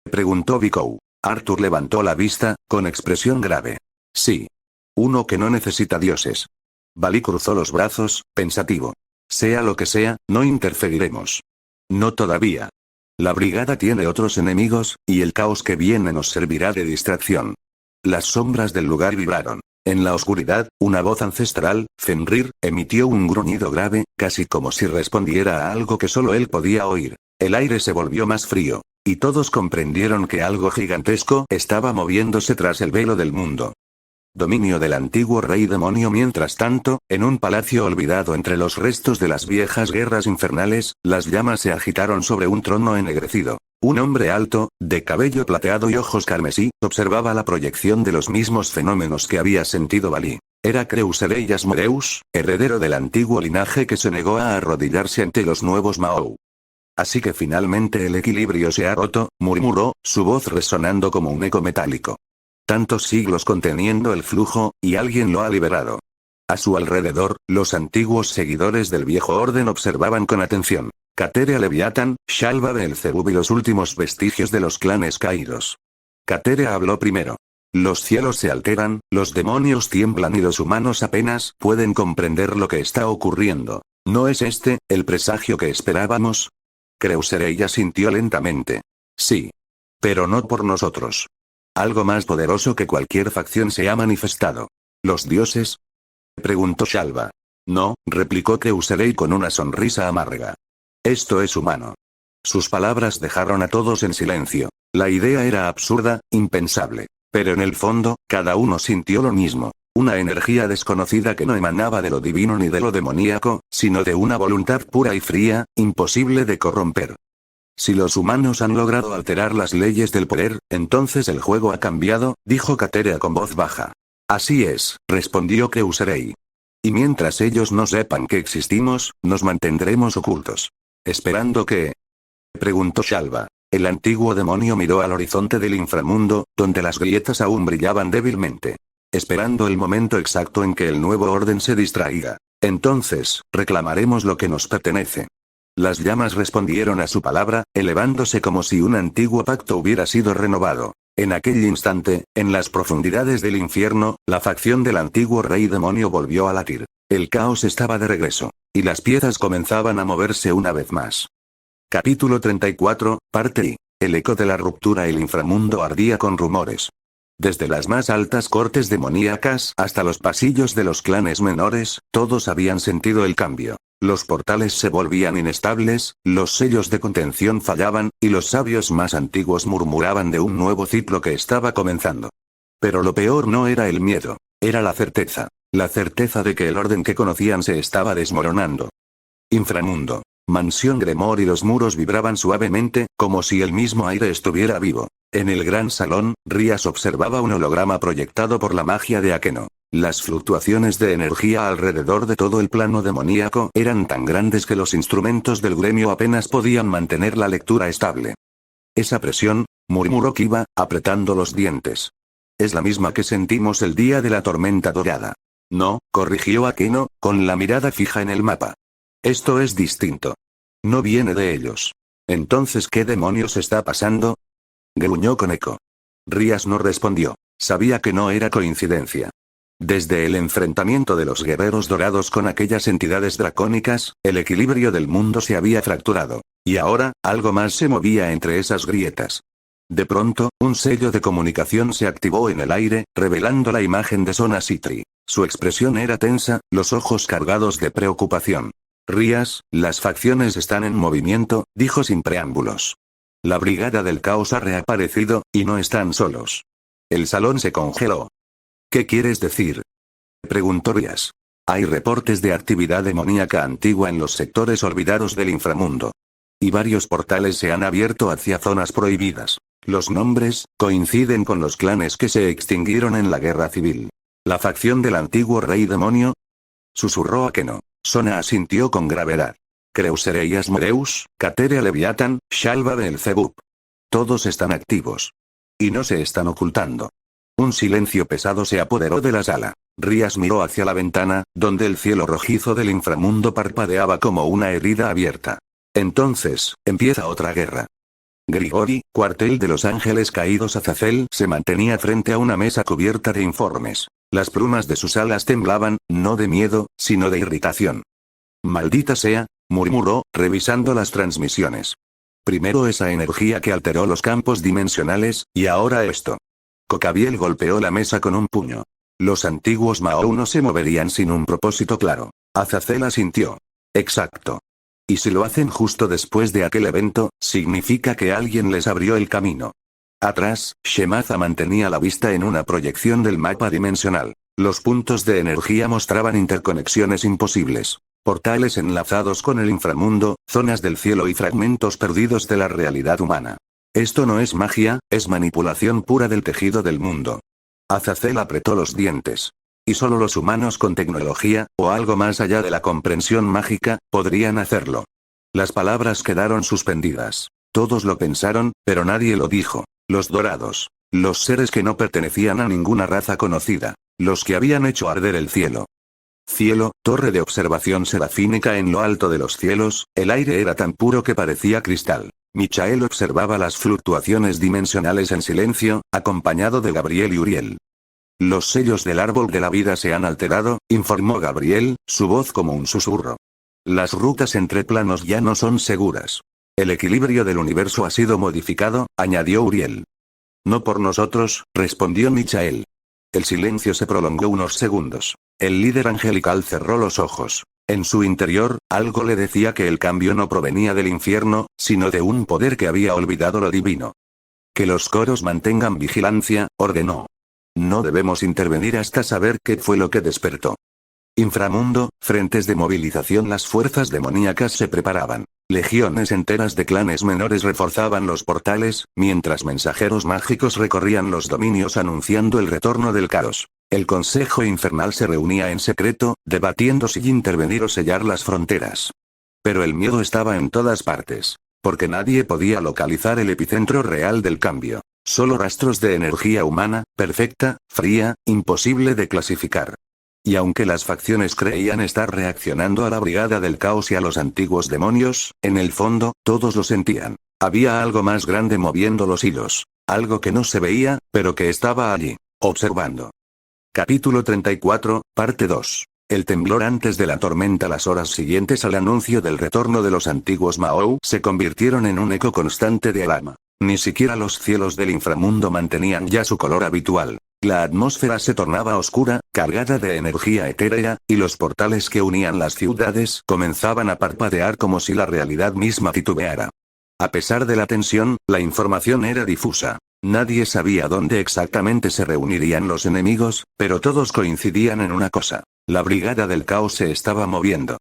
Preguntó Vico. Arthur levantó la vista, con expresión grave. Sí. Uno que no necesita dioses. Valí cruzó los brazos, pensativo. Sea lo que sea, no interferiremos. No todavía. La brigada tiene otros enemigos, y el caos que viene nos servirá de distracción. Las sombras del lugar vibraron. En la oscuridad, una voz ancestral, Fenrir, emitió un gruñido grave, casi como si respondiera a algo que solo él podía oír. El aire se volvió más frío. Y todos comprendieron que algo gigantesco estaba moviéndose tras el velo del mundo. Dominio del antiguo rey demonio. Mientras tanto, en un palacio olvidado entre los restos de las viejas guerras infernales, las llamas se agitaron sobre un trono ennegrecido. Un hombre alto, de cabello plateado y ojos carmesí, observaba la proyección de los mismos fenómenos que había sentido Valí. Era Creuserei Asmodeus, heredero del antiguo linaje que se negó a arrodillarse ante los nuevos Mahou. Así que finalmente el equilibrio se ha roto, murmuró, su voz resonando como un eco metálico. Tantos siglos conteniendo el flujo, y alguien lo ha liberado. A su alrededor, los antiguos seguidores del viejo orden observaban con atención. Cateria Leviatán, Shalva Beelzebub y los últimos vestigios de los clanes caídos. Cateria habló primero. Los cielos se alteran, los demonios tiemblan y los humanos apenas pueden comprender lo que está ocurriendo. ¿No es este el presagio que esperábamos? Creuserei asintió lentamente. Sí. Pero no por nosotros. Algo más poderoso que cualquier facción se ha manifestado. ¿Los dioses? Preguntó Shalva. No, replicó Creuserei con una sonrisa amarga. Esto es humano. Sus palabras dejaron a todos en silencio. La idea era absurda, impensable. Pero en el fondo, cada uno sintió lo mismo. Una energía desconocida que no emanaba de lo divino ni de lo demoníaco, sino de una voluntad pura y fría, imposible de corromper. Si los humanos han logrado alterar las leyes del poder, entonces el juego ha cambiado, dijo Cateria con voz baja. Así es, respondió Creuserei. Y mientras ellos no sepan que existimos, nos mantendremos ocultos. ¿Esperando qué? Preguntó Shalva. El antiguo demonio miró al horizonte del inframundo, donde las grietas aún brillaban débilmente. Esperando el momento exacto en que el nuevo orden se distraiga. Entonces, reclamaremos lo que nos pertenece. Las llamas respondieron a su palabra, elevándose como si un antiguo pacto hubiera sido renovado. En aquel instante, en las profundidades del infierno, la facción del antiguo rey demonio volvió a latir. El caos estaba de regreso. Y las piezas comenzaban a moverse una vez más. Capítulo 34, parte I. El eco de la ruptura. El inframundo ardía con rumores. Desde las más altas cortes demoníacas hasta los pasillos de los clanes menores, todos habían sentido el cambio. Los portales se volvían inestables, los sellos de contención fallaban, y los sabios más antiguos murmuraban de un nuevo ciclo que estaba comenzando. Pero lo peor no era el miedo, era la certeza. La certeza de que el orden que conocían se estaba desmoronando. Inframundo. Mansión Gremor y los muros vibraban suavemente, como si el mismo aire estuviera vivo. En el gran salón, Rías observaba un holograma proyectado por la magia de Akeno. Las fluctuaciones de energía alrededor de todo el plano demoníaco eran tan grandes que los instrumentos del gremio apenas podían mantener la lectura estable. Esa presión, murmuró Kiba, apretando los dientes. Es la misma que sentimos el día de la tormenta dorada. No, corrigió Akeno, con la mirada fija en el mapa. Esto es distinto. No viene de ellos. Entonces, ¿qué demonios está pasando? Gruñó con eco. Rías no respondió. Sabía que no era coincidencia. Desde el enfrentamiento de los guerreros dorados con aquellas entidades dracónicas, el equilibrio del mundo se había fracturado. Y ahora, algo más se movía entre esas grietas. De pronto, un sello de comunicación se activó en el aire, revelando la imagen de Sona Sitri. Su expresión era tensa, los ojos cargados de preocupación. Rías, las facciones están en movimiento, dijo sin preámbulos. La brigada del caos ha reaparecido, y no están solos. El salón se congeló. ¿Qué quieres decir? Preguntó Rías. Hay reportes de actividad demoníaca antigua en los sectores olvidados del inframundo. Y varios portales se han abierto hacia zonas prohibidas. Los nombres coinciden con los clanes que se extinguieron en la guerra civil. ¿La facción del antiguo rey demonio? Susurró Akeno. Sona asintió con gravedad. Creuserei Asmodeus, Cateria Leviatán, Shalva Beelzebub. Todos están activos. Y no se están ocultando. Un silencio pesado se apoderó de la sala. Rías miró hacia la ventana, donde el cielo rojizo del inframundo parpadeaba como una herida abierta. Entonces, empieza otra guerra. Grigori, cuartel de los Ángeles Caídos. Azazel se mantenía frente a una mesa cubierta de informes. Las plumas de sus alas temblaban, no de miedo, sino de irritación. Maldita sea, murmuró, revisando las transmisiones. Primero esa energía que alteró los campos dimensionales, y ahora esto. Cocabiel golpeó la mesa con un puño. Los antiguos Mahou no se moverían sin un propósito claro. Azazel asintió. Exacto. Y si lo hacen justo después de aquel evento, significa que alguien les abrió el camino. Atrás, Shemaza mantenía la vista en una proyección del mapa dimensional. Los puntos de energía mostraban interconexiones imposibles. Portales enlazados con el inframundo, zonas del cielo y fragmentos perdidos de la realidad humana. Esto no es magia, es manipulación pura del tejido del mundo. Azazel apretó los dientes. Y solo los humanos con tecnología, o algo más allá de la comprensión mágica, podrían hacerlo. Las palabras quedaron suspendidas. Todos lo pensaron, pero nadie lo dijo. Los dorados. Los seres que no pertenecían a ninguna raza conocida. Los que habían hecho arder el cielo. Cielo, torre de observación serafínica en lo alto de los cielos, el aire era tan puro que parecía cristal. Michael observaba las fluctuaciones dimensionales en silencio, acompañado de Gabriel y Uriel. Los sellos del árbol de la vida se han alterado, informó Gabriel, su voz como un susurro. Las rutas entre planos ya no son seguras. El equilibrio del universo ha sido modificado, añadió Uriel. No por nosotros, respondió Michael. El silencio se prolongó unos segundos. El líder angelical cerró los ojos. En su interior, algo le decía que el cambio no provenía del infierno, sino de un poder que había olvidado lo divino. Que los coros mantengan vigilancia, ordenó. No debemos intervenir hasta saber qué fue lo que despertó. Inframundo, frentes de movilización. Las fuerzas demoníacas se preparaban. Legiones enteras de clanes menores reforzaban los portales, mientras mensajeros mágicos recorrían los dominios anunciando el retorno del caos. El Consejo Infernal se reunía en secreto, debatiendo si intervenir o sellar las fronteras. Pero el miedo estaba en todas partes. Porque nadie podía localizar el epicentro real del cambio. Solo rastros de energía humana, perfecta, fría, imposible de clasificar. Y aunque las facciones creían estar reaccionando a la Brigada del Caos y a los antiguos demonios, en el fondo, todos lo sentían. Había algo más grande moviendo los hilos. Algo que no se veía, pero que estaba allí, observando. Capítulo 34, parte 2. El temblor antes de la tormenta. Las horas siguientes al anuncio del retorno de los antiguos Mahou se convirtieron en un eco constante de alarma. Ni siquiera los cielos del inframundo mantenían ya su color habitual. La atmósfera se tornaba oscura, cargada de energía etérea, y los portales que unían las ciudades comenzaban a parpadear como si la realidad misma titubeara. A pesar de la tensión, la información era difusa. Nadie sabía dónde exactamente se reunirían los enemigos, pero todos coincidían en una cosa. La Brigada del Caos se estaba moviendo.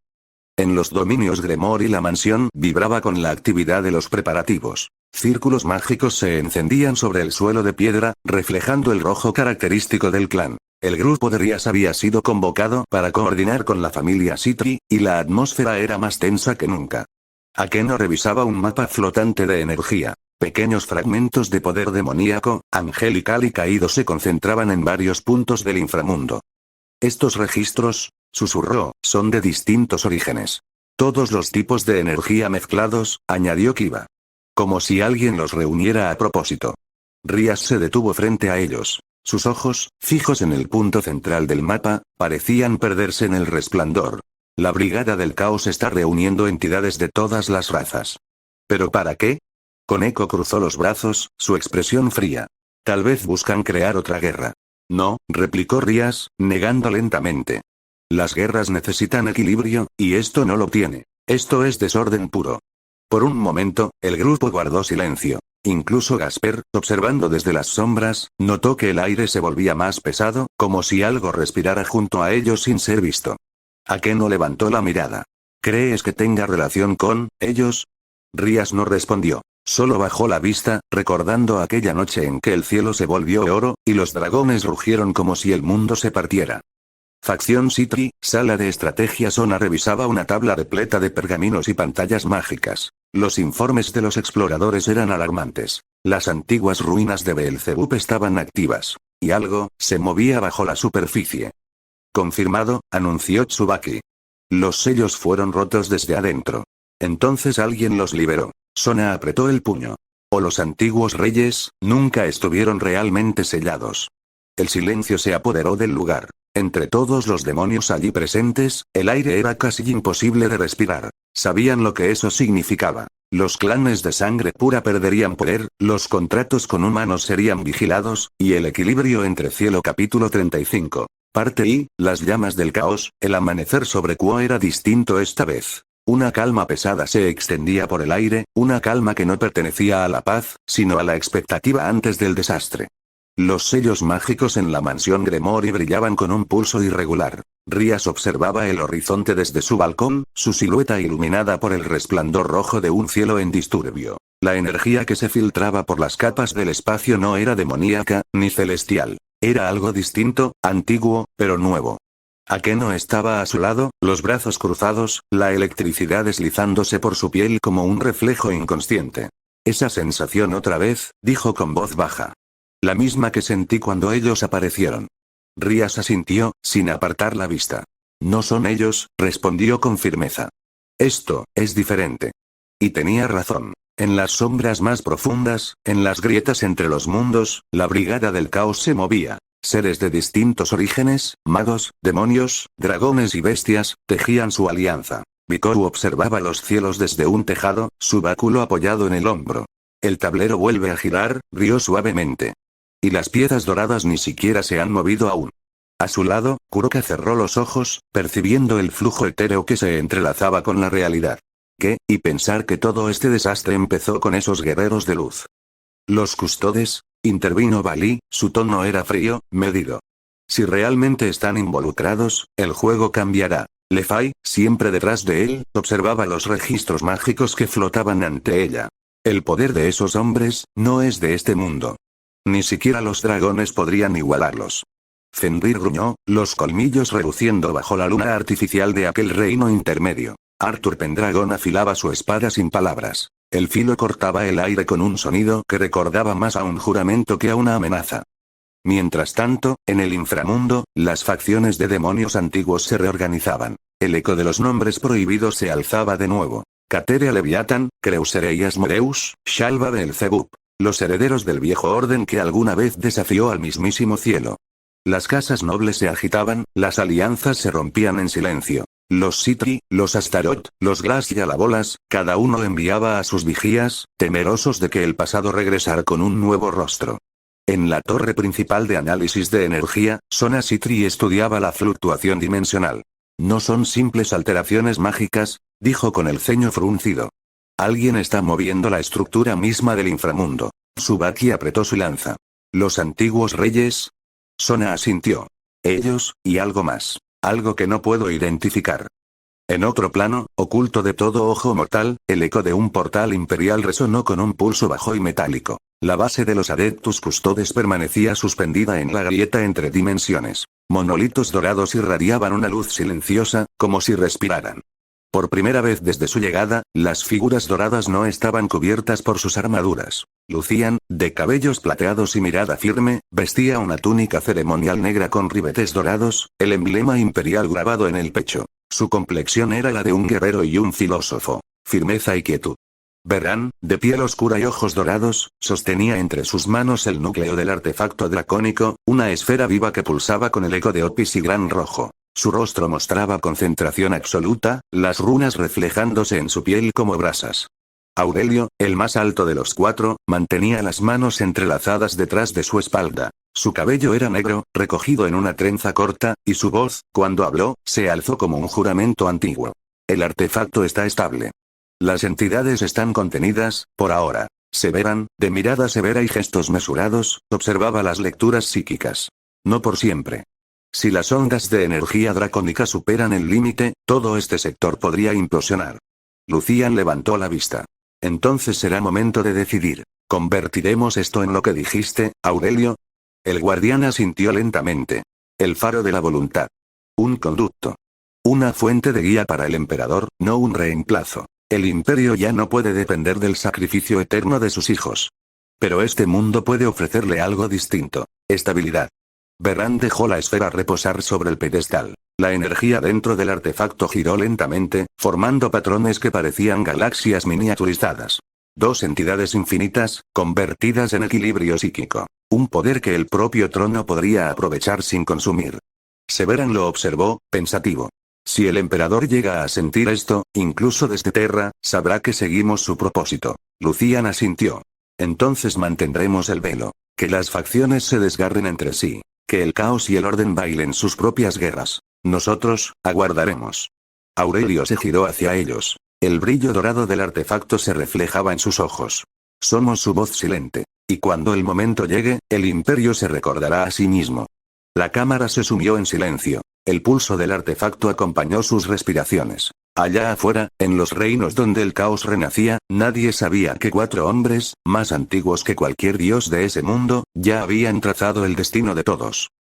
En los dominios Gremor y la mansión vibraba con la actividad de los preparativos. Círculos mágicos se encendían sobre el suelo de piedra, reflejando el rojo característico del clan. El grupo de Rías había sido convocado para coordinar con la familia Sitri, y la atmósfera era más tensa que nunca. Akeno revisaba un mapa flotante de energía. Pequeños fragmentos de poder demoníaco, angelical y caído se concentraban en varios puntos del inframundo. Estos registros, susurró, son de distintos orígenes. Todos los tipos de energía mezclados, añadió Kiba. Como si alguien los reuniera a propósito. Rías se detuvo frente a ellos. Sus ojos, fijos en el punto central del mapa, parecían perderse en el resplandor. La Brigada del Caos está reuniendo entidades de todas las razas. ¿Pero para qué? Koneko cruzó los brazos, su expresión fría. Tal vez buscan crear otra guerra. No, replicó Rías, negando lentamente. Las guerras necesitan equilibrio, y esto no lo tiene. Esto es desorden puro. Por un momento, el grupo guardó silencio. Incluso Gasper, observando desde las sombras, notó que el aire se volvía más pesado, como si algo respirara junto a ellos sin ser visto. Akeno levantó la mirada. ¿Crees que tenga relación con ellos? Rías no respondió. Solo bajó la vista, recordando aquella noche en que el cielo se volvió oro, y los dragones rugieron como si el mundo se partiera. Facción Sitri, sala de estrategia. Sona revisaba una tabla repleta de pergaminos y pantallas mágicas. Los informes de los exploradores eran alarmantes. Las antiguas ruinas de Beelzebub estaban activas. Y algo se movía bajo la superficie. Confirmado, anunció Tsubaki. Los sellos fueron rotos desde adentro. Entonces alguien los liberó. Sona apretó el puño. O los antiguos reyes, nunca estuvieron realmente sellados. El silencio se apoderó del lugar. Entre todos los demonios allí presentes, el aire era casi imposible de respirar. Sabían lo que eso significaba. Los clanes de sangre pura perderían poder, los contratos con humanos serían vigilados, y el equilibrio entre cielo. Capítulo 35. Parte I, las llamas del caos. El amanecer sobre Kuo era distinto esta vez. Una calma pesada se extendía por el aire, una calma que no pertenecía a la paz, sino a la expectativa antes del desastre. Los sellos mágicos en la mansión Gremori brillaban con un pulso irregular. Rías observaba el horizonte desde su balcón, su silueta iluminada por el resplandor rojo de un cielo en disturbio. La energía que se filtraba por las capas del espacio no era demoníaca, ni celestial. Era algo distinto, antiguo, pero nuevo. ¿A qué no estaba a su lado, los brazos cruzados, la electricidad deslizándose por su piel como un reflejo inconsciente? Esa sensación otra vez, dijo con voz baja. La misma que sentí cuando ellos aparecieron. Rías asintió, sin apartar la vista. No son ellos, respondió con firmeza. Esto es diferente. Y tenía razón. En las sombras más profundas, en las grietas entre los mundos, la brigada del caos se movía. Seres de distintos orígenes, magos, demonios, dragones y bestias, tejían su alianza. Bikou observaba los cielos desde un tejado, su báculo apoyado en el hombro. El tablero vuelve a girar, rió suavemente. Y las piezas doradas ni siquiera se han movido aún. A su lado, Kuroka cerró los ojos, percibiendo el flujo etéreo que se entrelazaba con la realidad. ¿Qué? Y pensar que todo este desastre empezó con esos guerreros de luz. Los custodes, intervino Bali, su tono era frío, medido. Si realmente están involucrados, el juego cambiará. Lefai, siempre detrás de él, observaba los registros mágicos que flotaban ante ella. El poder de esos hombres, no es de este mundo. Ni siquiera los dragones podrían igualarlos. Fenrir gruñó, los colmillos reluciendo bajo la luna artificial de aquel reino intermedio. Arthur Pendragon afilaba su espada sin palabras. El filo cortaba el aire con un sonido que recordaba más a un juramento que a una amenaza. Mientras tanto, en el inframundo, las facciones de demonios antiguos se reorganizaban. El eco de los nombres prohibidos se alzaba de nuevo. Cateria Leviathan, Creuserei y Asmodeus, Shalva Beelzebub. Los herederos del viejo orden que alguna vez desafió al mismísimo cielo. Las casas nobles se agitaban, las alianzas se rompían en silencio. Los Sitri, los Astaroth, los Glass y Alabolas, cada uno enviaba a sus vigías, temerosos de que el pasado regresara con un nuevo rostro. En la torre principal de análisis de energía, Sona Sitri estudiaba la fluctuación dimensional. No son simples alteraciones mágicas, dijo con el ceño fruncido. Alguien está moviendo la estructura misma del inframundo. Tsubaki apretó su lanza. ¿Los antiguos reyes? Sona asintió. Ellos, y algo más. Algo que no puedo identificar. En otro plano, oculto de todo ojo mortal, el eco de un portal imperial resonó con un pulso bajo y metálico. La base de los Adeptus Custodes permanecía suspendida en la grieta entre dimensiones. Monolitos dorados irradiaban una luz silenciosa, como si respiraran. Por primera vez desde su llegada, las figuras doradas no estaban cubiertas por sus armaduras. Lucían, de cabellos plateados y mirada firme, vestía una túnica ceremonial negra con ribetes dorados, el emblema imperial grabado en el pecho. Su complexión era la de un guerrero y un filósofo. Firmeza y quietud. Verán, de piel oscura y ojos dorados, sostenía entre sus manos el núcleo del artefacto dracónico, una esfera viva que pulsaba con el eco de Opis y Gran Rojo. Su rostro mostraba concentración absoluta, las runas reflejándose en su piel como brasas. Aurelio, el más alto de los cuatro, mantenía las manos entrelazadas detrás de su espalda. Su cabello era negro, recogido en una trenza corta, y su voz, cuando habló, se alzó como un juramento antiguo. El artefacto está estable. Las entidades están contenidas, por ahora. Severan, de mirada severa y gestos mesurados, observaba las lecturas psíquicas. No por siempre. Si las ondas de energía dracónica superan el límite, todo este sector podría implosionar. Lucian levantó la vista. Entonces será momento de decidir. ¿Convertiremos esto en lo que dijiste, Aurelio? El guardián asintió lentamente. El faro de la voluntad. Un conducto. Una fuente de guía para el emperador, no un reemplazo. El imperio ya no puede depender del sacrificio eterno de sus hijos. Pero este mundo puede ofrecerle algo distinto: estabilidad. Berrand dejó la esfera reposar sobre el pedestal. La energía dentro del artefacto giró lentamente, formando patrones que parecían galaxias miniaturizadas. Dos entidades infinitas, convertidas en equilibrio psíquico. Un poder que el propio trono podría aprovechar sin consumir. Severan lo observó, pensativo. Si el emperador llega a sentir esto, incluso desde Terra, sabrá que seguimos su propósito. Lucian asintió. Entonces mantendremos el velo. Que las facciones se desgarren entre sí. Que el caos y el orden bailen sus propias guerras. Nosotros, aguardaremos. Aurelio se giró hacia ellos. El brillo dorado del artefacto se reflejaba en sus ojos. Somos su voz silente. Y cuando el momento llegue, el imperio se recordará a sí mismo. La cámara se sumió en silencio. El pulso del artefacto acompañó sus respiraciones. Allá afuera, en los reinos donde el caos renacía, nadie sabía que 4 hombres, más antiguos que cualquier dios de ese mundo, ya habían trazado el destino de todos.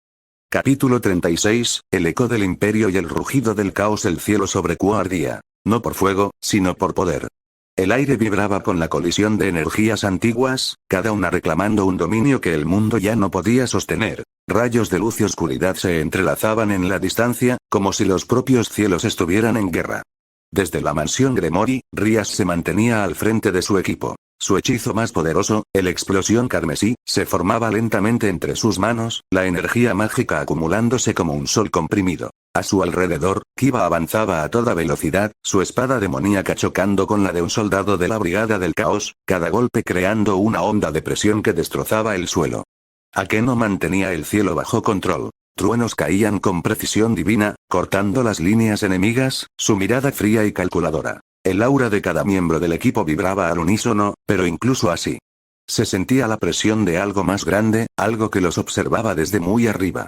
Capítulo 36, el eco del imperio y el rugido del caos. El cielo sobre Kuo ardía. No por fuego, sino por poder. El aire vibraba con la colisión de energías antiguas, cada una reclamando un dominio que el mundo ya no podía sostener. Rayos de luz y oscuridad se entrelazaban en la distancia, como si los propios cielos estuvieran en guerra. Desde la mansión Gremori, Rías se mantenía al frente de su equipo. Su hechizo más poderoso, el explosión carmesí, se formaba lentamente entre sus manos, la energía mágica acumulándose como un sol comprimido. A su alrededor, Kiba avanzaba a toda velocidad, su espada demoníaca chocando con la de un soldado de la Brigada del Caos, cada golpe creando una onda de presión que destrozaba el suelo. Akeno mantenía el cielo bajo control. Truenos caían con precisión divina, cortando las líneas enemigas, su mirada fría y calculadora. El aura de cada miembro del equipo vibraba al unísono, pero incluso así. Se sentía la presión de algo más grande, algo que los observaba desde muy arriba.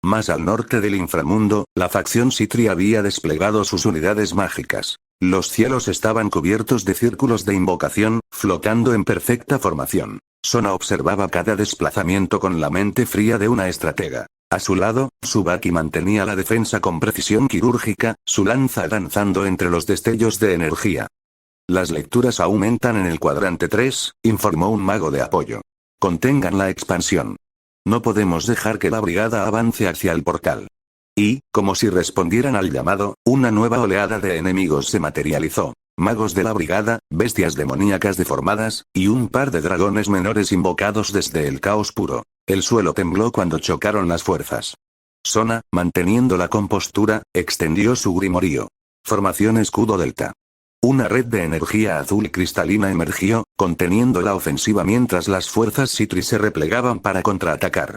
Más al norte del inframundo, la facción Sitri había desplegado sus unidades mágicas. Los cielos estaban cubiertos de círculos de invocación, flotando en perfecta formación. Sona observaba cada desplazamiento con la mente fría de una estratega. A su lado, Tsubaki mantenía la defensa con precisión quirúrgica, su lanza danzando entre los destellos de energía. Las lecturas aumentan en el cuadrante 3, informó un mago de apoyo. Contengan la expansión. No podemos dejar que la brigada avance hacia el portal. Y, como si respondieran al llamado, una nueva oleada de enemigos se materializó. Magos de la brigada, bestias demoníacas deformadas, y un par de dragones menores invocados desde el caos puro. El suelo tembló cuando chocaron las fuerzas. Sona, manteniendo la compostura, extendió su grimorío. Formación escudo delta. Una red de energía azul cristalina emergió, conteniendo la ofensiva mientras las fuerzas Sitri se replegaban para contraatacar.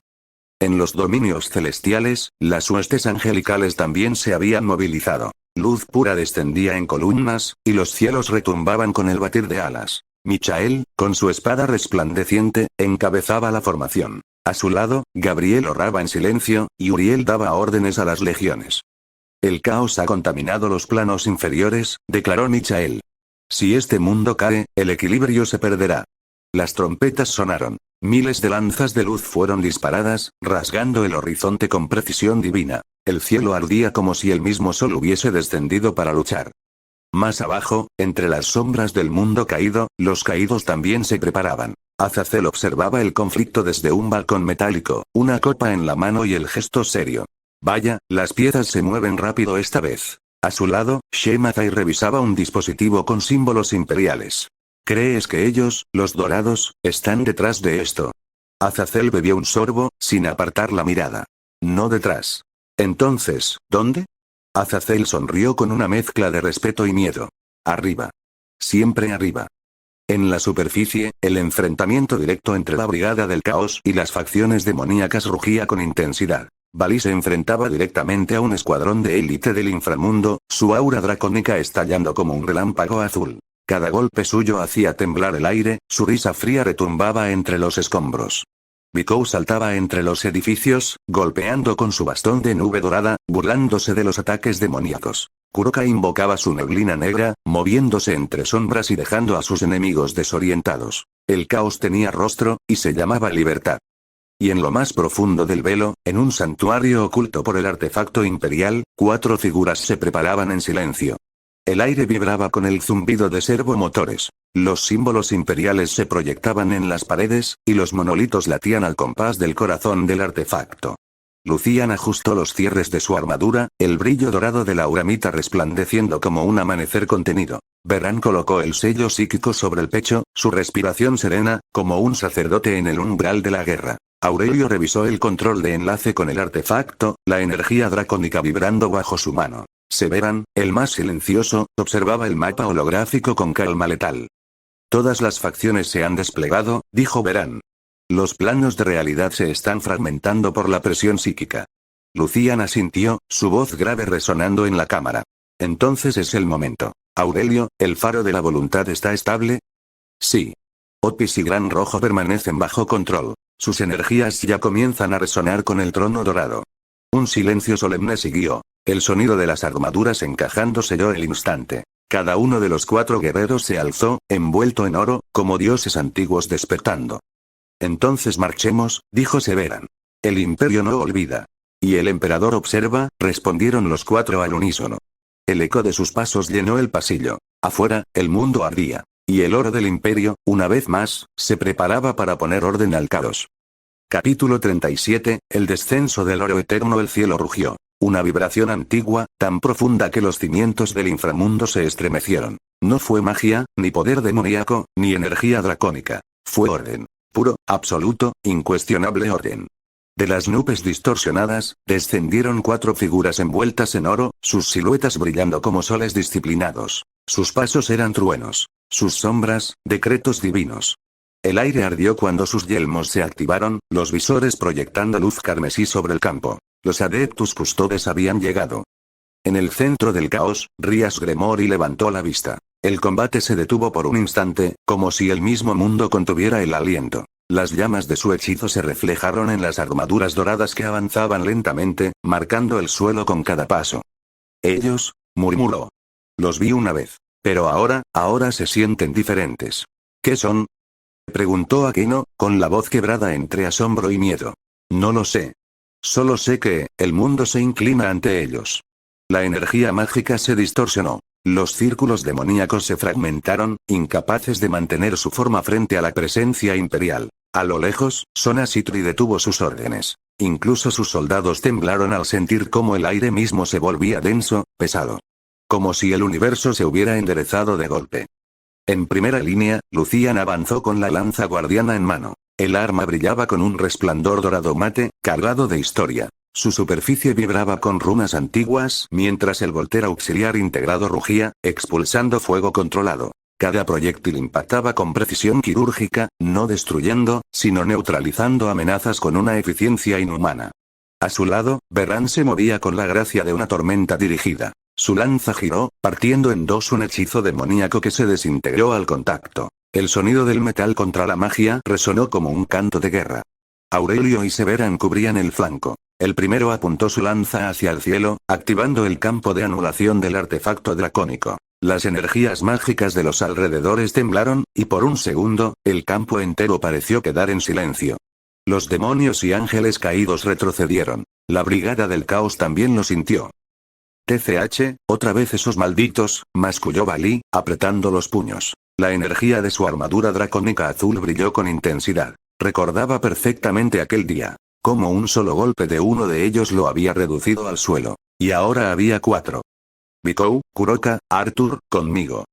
En los dominios celestiales, las huestes angelicales también se habían movilizado. Luz pura descendía en columnas, y los cielos retumbaban con el batir de alas. Michael, con su espada resplandeciente, encabezaba la formación. A su lado, Gabriel oraba en silencio, y Uriel daba órdenes a las legiones. El caos ha contaminado los planos inferiores, declaró Michael. Si este mundo cae, el equilibrio se perderá. Las trompetas sonaron. Miles de lanzas de luz fueron disparadas, rasgando el horizonte con precisión divina. El cielo ardía como si el mismo sol hubiese descendido para luchar. Más abajo, entre las sombras del mundo caído, los caídos también se preparaban. Azazel observaba el conflicto desde un balcón metálico, una copa en la mano y el gesto serio. Vaya, las piezas se mueven rápido esta vez. A su lado, Shemazai revisaba un dispositivo con símbolos imperiales. ¿Crees que ellos, los dorados, están detrás de esto? Azazel bebió un sorbo, sin apartar la mirada. No detrás. Entonces, ¿dónde? Azazel sonrió con una mezcla de respeto y miedo. Arriba. Siempre arriba. En la superficie, el enfrentamiento directo entre la Brigada del Caos y las facciones demoníacas rugía con intensidad. Balí se enfrentaba directamente a un escuadrón de élite del inframundo, su aura dracónica estallando como un relámpago azul. Cada golpe suyo hacía temblar el aire, su risa fría retumbaba entre los escombros. Vikou saltaba entre los edificios, golpeando con su bastón de nube dorada, burlándose de los ataques demoníacos. Kuroka invocaba su neblina negra, moviéndose entre sombras y dejando a sus enemigos desorientados. El caos tenía rostro, y se llamaba libertad. Y en lo más profundo del velo, en un santuario oculto por el artefacto imperial, 4 figuras se preparaban en silencio. El aire vibraba con el zumbido de servomotores. Los símbolos imperiales se proyectaban en las paredes, y los monolitos latían al compás del corazón del artefacto. Lucian ajustó los cierres de su armadura, el brillo dorado de la auramita resplandeciendo como un amanecer contenido. Verán colocó el sello psíquico sobre el pecho, su respiración serena, como un sacerdote en el umbral de la guerra. Aurelio revisó el control de enlace con el artefacto, la energía dracónica vibrando bajo su mano. Severan, el más silencioso, observaba el mapa holográfico con calma letal. Todas las facciones se han desplegado, dijo Verán. Los planos de realidad se están fragmentando por la presión psíquica. Lucian asintió, su voz grave resonando en la cámara. Entonces es el momento. Aurelio, ¿el faro de la voluntad está estable? Sí. Otis y Gran Rojo permanecen bajo control. Sus energías ya comienzan a resonar con el trono dorado. Un silencio solemne siguió. El sonido de las armaduras encajando selló el instante. Cada uno de los 4 guerreros se alzó, envuelto en oro, como dioses antiguos despertando. Entonces marchemos, dijo Severan. El imperio no olvida. Y el emperador observa, respondieron los 4 al unísono. El eco de sus pasos llenó el pasillo. Afuera, el mundo ardía. Y el oro del imperio, una vez más, se preparaba para poner orden al caos. Capítulo 37, el descenso del oro eterno. El cielo rugió. Una vibración antigua, tan profunda que los cimientos del inframundo se estremecieron. No fue magia, ni poder demoníaco, ni energía dracónica. Fue orden. Puro, absoluto, incuestionable orden. De las nubes distorsionadas, descendieron 4 figuras envueltas en oro, sus siluetas brillando como soles disciplinados. Sus pasos eran truenos. Sus sombras, decretos divinos. El aire ardió cuando sus yelmos se activaron, los visores proyectando luz carmesí sobre el campo. Los adeptus custodes habían llegado. En el centro del caos, Rías Gremori levantó la vista. El combate se detuvo por un instante, como si el mismo mundo contuviera el aliento. Las llamas de su hechizo se reflejaron en las armaduras doradas que avanzaban lentamente, marcando el suelo con cada paso. Ellos, murmuró. Los vi una vez. Pero ahora se sienten diferentes. ¿Qué son? Preguntó Aquino, con la voz quebrada entre asombro y miedo. No lo sé. Solo sé que, el mundo se inclina ante ellos. La energía mágica se distorsionó. Los círculos demoníacos se fragmentaron, incapaces de mantener su forma frente a la presencia imperial. A lo lejos, Sonasitri detuvo sus órdenes. Incluso sus soldados temblaron al sentir cómo el aire mismo se volvía denso, pesado. Como si el universo se hubiera enderezado de golpe. En primera línea, Lucian avanzó con la lanza guardiana en mano. El arma brillaba con un resplandor dorado mate, cargado de historia. Su superficie vibraba con runas antiguas, mientras el Volter auxiliar integrado rugía, expulsando fuego controlado. Cada proyectil impactaba con precisión quirúrgica, no destruyendo, sino neutralizando amenazas con una eficiencia inhumana. A su lado, Verán se movía con la gracia de una tormenta dirigida. Su lanza giró, partiendo en dos un hechizo demoníaco que se desintegró al contacto. El sonido del metal contra la magia resonó como un canto de guerra. Aurelio y Severan cubrían el flanco. El primero apuntó su lanza hacia el cielo, activando el campo de anulación del artefacto dracónico. Las energías mágicas de los alrededores temblaron, y por un segundo, el campo entero pareció quedar en silencio. Los demonios y ángeles caídos retrocedieron. La brigada del caos también lo sintió. TCH, otra vez esos malditos, masculló Balí, apretando los puños. La energía de su armadura dracónica azul brilló con intensidad. Recordaba perfectamente aquel día. Como un solo golpe de uno de ellos lo había reducido al suelo. Y ahora había 4. Bikou, Kuroka, Arthur, conmigo.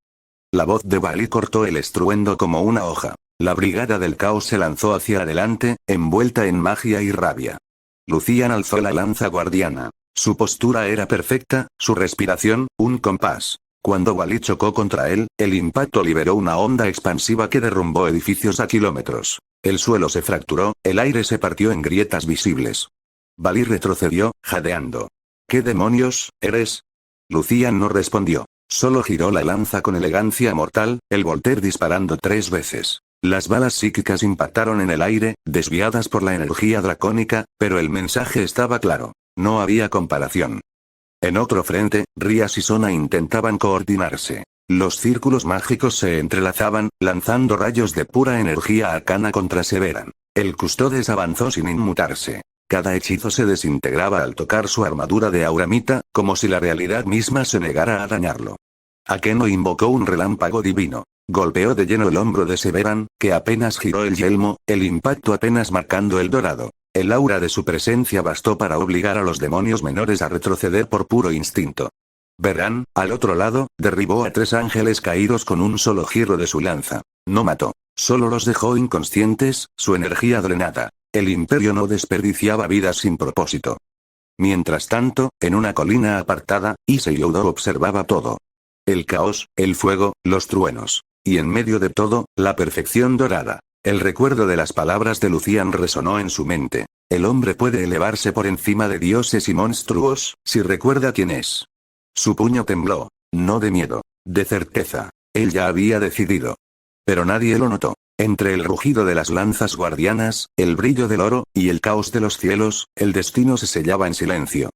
La voz de Balí cortó el estruendo como una hoja. La brigada del caos se lanzó hacia adelante, envuelta en magia y rabia. Lucian alzó la lanza guardiana. Su postura era perfecta, su respiración, un compás. Cuando Balí chocó contra él, el impacto liberó una onda expansiva que derrumbó edificios a kilómetros. El suelo se fracturó, el aire se partió en grietas visibles. Balí retrocedió, jadeando. ¿Qué demonios eres? Lucian no respondió. Solo giró la lanza con elegancia mortal, el Volter disparando 3 veces. Las balas psíquicas impactaron en el aire, desviadas por la energía dracónica, pero el mensaje estaba claro. No había comparación. En otro frente, Rías y Sona intentaban coordinarse. Los círculos mágicos se entrelazaban, lanzando rayos de pura energía arcana contra Severan. El Custodes avanzó sin inmutarse. Cada hechizo se desintegraba al tocar su armadura de auramita, como si la realidad misma se negara a dañarlo. Akeno invocó un relámpago divino. Golpeó de lleno el hombro de Severan, que apenas giró el yelmo, el impacto apenas marcando el dorado. El aura de su presencia bastó para obligar a los demonios menores a retroceder por puro instinto. Verán, al otro lado, derribó a 3 ángeles caídos con un solo giro de su lanza. No mató. Solo los dejó inconscientes, su energía drenada. El imperio no desperdiciaba vidas sin propósito. Mientras tanto, en una colina apartada, Issei Odo observaba todo. El caos, el fuego, los truenos. Y en medio de todo, la perfección dorada. El recuerdo de las palabras de Lucian resonó en su mente. El hombre puede elevarse por encima de dioses y monstruos, si recuerda quién es. Su puño tembló. No de miedo. De certeza. Él ya había decidido. Pero nadie lo notó. Entre el rugido de las lanzas guardianas, el brillo del oro, y el caos de los cielos, el destino se sellaba en silencio.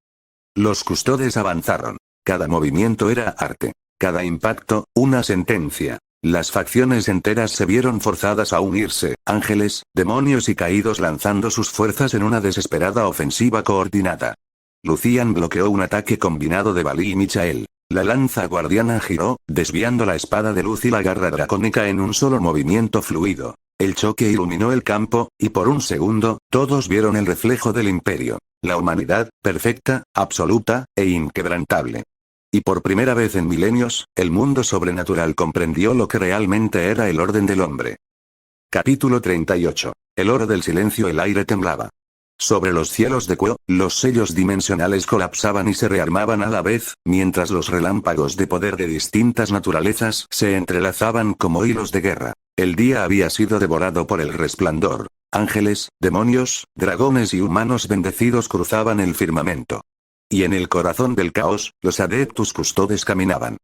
Los custodes avanzaron. Cada movimiento era arte. Cada impacto, una sentencia. Las facciones enteras se vieron forzadas a unirse, ángeles, demonios y caídos lanzando sus fuerzas en una desesperada ofensiva coordinada. Lucian bloqueó un ataque combinado de Balí y Michael. La lanza guardiana giró, desviando la espada de luz y la garra dracónica en un solo movimiento fluido. El choque iluminó el campo, y por un segundo, todos vieron el reflejo del imperio. La humanidad, perfecta, absoluta, e inquebrantable. Y por primera vez en milenios, el mundo sobrenatural comprendió lo que realmente era el orden del hombre. Capítulo 38. El oro del silencio. El aire temblaba. Sobre los cielos de Kuo, los sellos dimensionales colapsaban y se rearmaban a la vez, mientras los relámpagos de poder de distintas naturalezas se entrelazaban como hilos de guerra. El día había sido devorado por el resplandor. Ángeles, demonios, dragones y humanos bendecidos cruzaban el firmamento. Y en el corazón del caos, los Adeptus Custodes caminaban.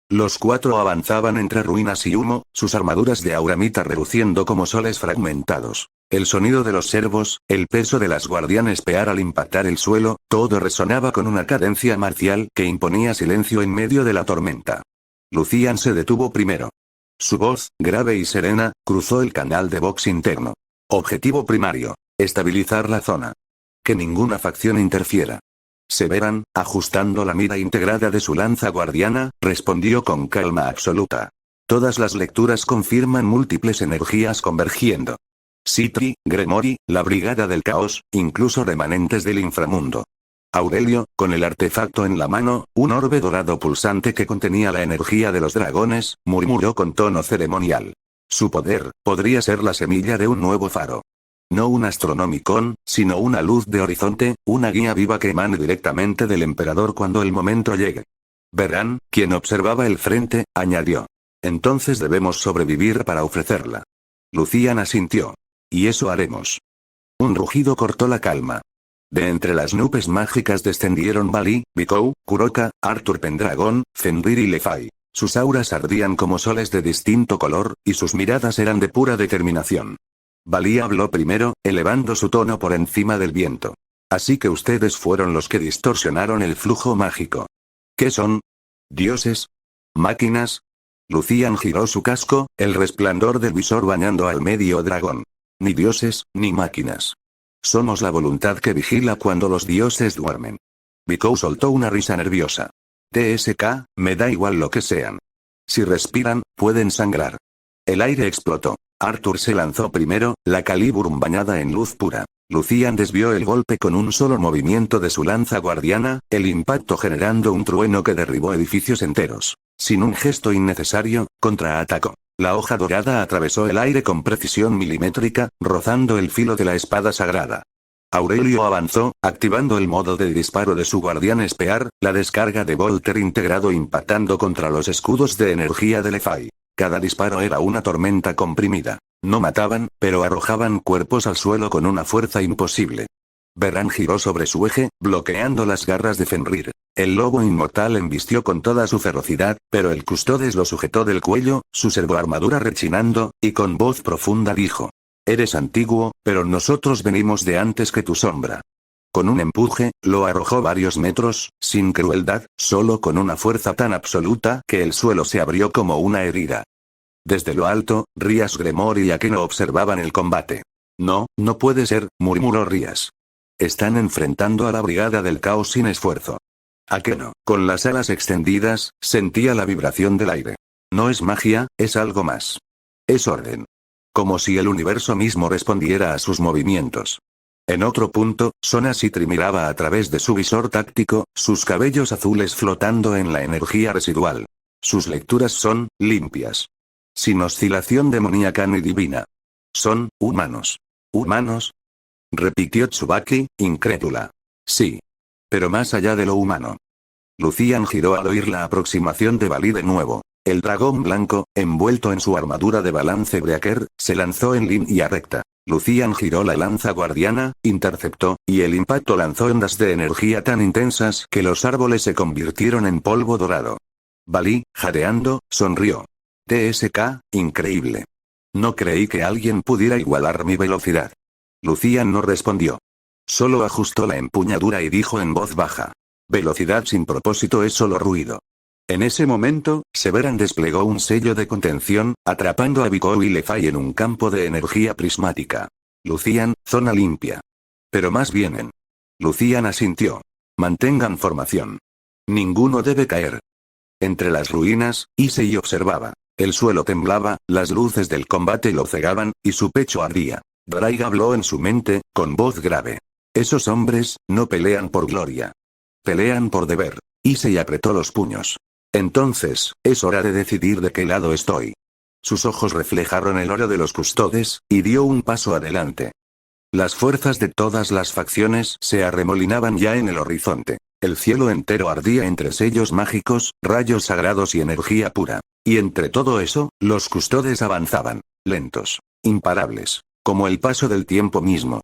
Los 4 avanzaban entre ruinas y humo, sus armaduras de auramita reluciendo como soles fragmentados. El sonido de los servos, el peso de las guardianes pear al impactar el suelo, todo resonaba con una cadencia marcial que imponía silencio en medio de la tormenta. Lucian se detuvo primero. Su voz, grave y serena, cruzó el canal de Vox interno. Objetivo primario: estabilizar la zona. Que ninguna facción interfiera. Severan, ajustando la mira integrada de su lanza guardiana, respondió con calma absoluta. Todas las lecturas confirman múltiples energías convergiendo. Sitri, Gremori, la Brigada del Caos, incluso remanentes del inframundo. Aurelio, con el artefacto en la mano, un orbe dorado pulsante que contenía la energía de los dragones, murmuró con tono ceremonial. Su poder, podría ser la semilla de un nuevo faro. No un astronomicón, sino una luz de horizonte, una guía viva que emane directamente del emperador cuando el momento llegue. Verán, quien observaba el frente, añadió. Entonces debemos sobrevivir para ofrecerla. Lucian asintió. Y eso haremos. Un rugido cortó la calma. De entre las nubes mágicas descendieron Balí, Vikou, Kuroka, Arthur Pendragon, Fenrir y Lefay. Sus auras ardían como soles de distinto color, y sus miradas eran de pura determinación. Balí habló primero, elevando su tono por encima del viento. Así que ustedes fueron los que distorsionaron el flujo mágico. ¿Qué son? ¿Dioses? ¿Máquinas? Lucian giró su casco, el resplandor del visor bañando al medio dragón. Ni dioses, ni máquinas. Somos la voluntad que vigila cuando los dioses duermen. Vikou soltó una risa nerviosa. TSK, me da igual lo que sean. Si respiran, pueden sangrar. El aire explotó. Arthur se lanzó primero, la Calibrum bañada en luz pura. Lucian desvió el golpe con un solo movimiento de su lanza guardiana, el impacto generando un trueno que derribó edificios enteros. Sin un gesto innecesario, contraatacó. La hoja dorada atravesó el aire con precisión milimétrica, rozando el filo de la espada sagrada. Aurelio avanzó, activando el modo de disparo de su guardián espear, la descarga de Volter integrado impactando contra los escudos de energía de Lefay. Cada disparo era una tormenta comprimida. No mataban, pero arrojaban cuerpos al suelo con una fuerza imposible. Verán giró sobre su eje, bloqueando las garras de Fenrir. El lobo inmortal embistió con toda su ferocidad, pero el custodes lo sujetó del cuello, su servoarmadura rechinando, y con voz profunda dijo. Eres antiguo, pero nosotros venimos de antes que tu sombra. Con un empuje, lo arrojó varios metros, sin crueldad, solo con una fuerza tan absoluta que el suelo se abrió como una herida. Desde lo alto, Rías Gremori y Akeno observaban el combate. No, no puede ser, murmuró Rías. Están enfrentando a la Brigada del Caos sin esfuerzo. ¿A qué no? Con las alas extendidas, sentía la vibración del aire. No es magia, es algo más. Es orden. Como si el universo mismo respondiera a sus movimientos. En otro punto, Sona Sitri miraba a través de su visor táctico, sus cabellos azules flotando en la energía residual. Sus lecturas son limpias. Sin oscilación demoníaca ni divina. Son humanos. ¿Humanos? Repitió Tsubaki, incrédula. Sí. Pero más allá de lo humano. Lucian giró al oír la aproximación de Balí de nuevo. El dragón blanco, envuelto en su armadura de balance breaker, se lanzó en línea recta. Lucian giró la lanza guardiana, interceptó, y el impacto lanzó ondas de energía tan intensas que los árboles se convirtieron en polvo dorado. Balí, jadeando, sonrió. TSK, increíble. No creí que alguien pudiera igualar mi velocidad. Lucian no respondió. Solo ajustó la empuñadura y dijo en voz baja. Velocidad sin propósito es solo ruido. En ese momento, Severan desplegó un sello de contención, atrapando a Biko y Lefay en un campo de energía prismática. Lucian, zona limpia. Pero más vienen. Lucian asintió. Mantengan formación. Ninguno debe caer. Entre las ruinas, Issei observaba. El suelo temblaba, las luces del combate lo cegaban, y su pecho ardía. Drake habló en su mente, con voz grave. Esos hombres, no pelean por gloria. Pelean por deber. Issei apretó los puños. Entonces, es hora de decidir de qué lado estoy. Sus ojos reflejaron el oro de los custodes, y dio un paso adelante. Las fuerzas de todas las facciones se arremolinaban ya en el horizonte. El cielo entero ardía entre sellos mágicos, rayos sagrados y energía pura. Y entre todo eso, los custodes avanzaban, lentos, imparables, como el paso del tiempo mismo.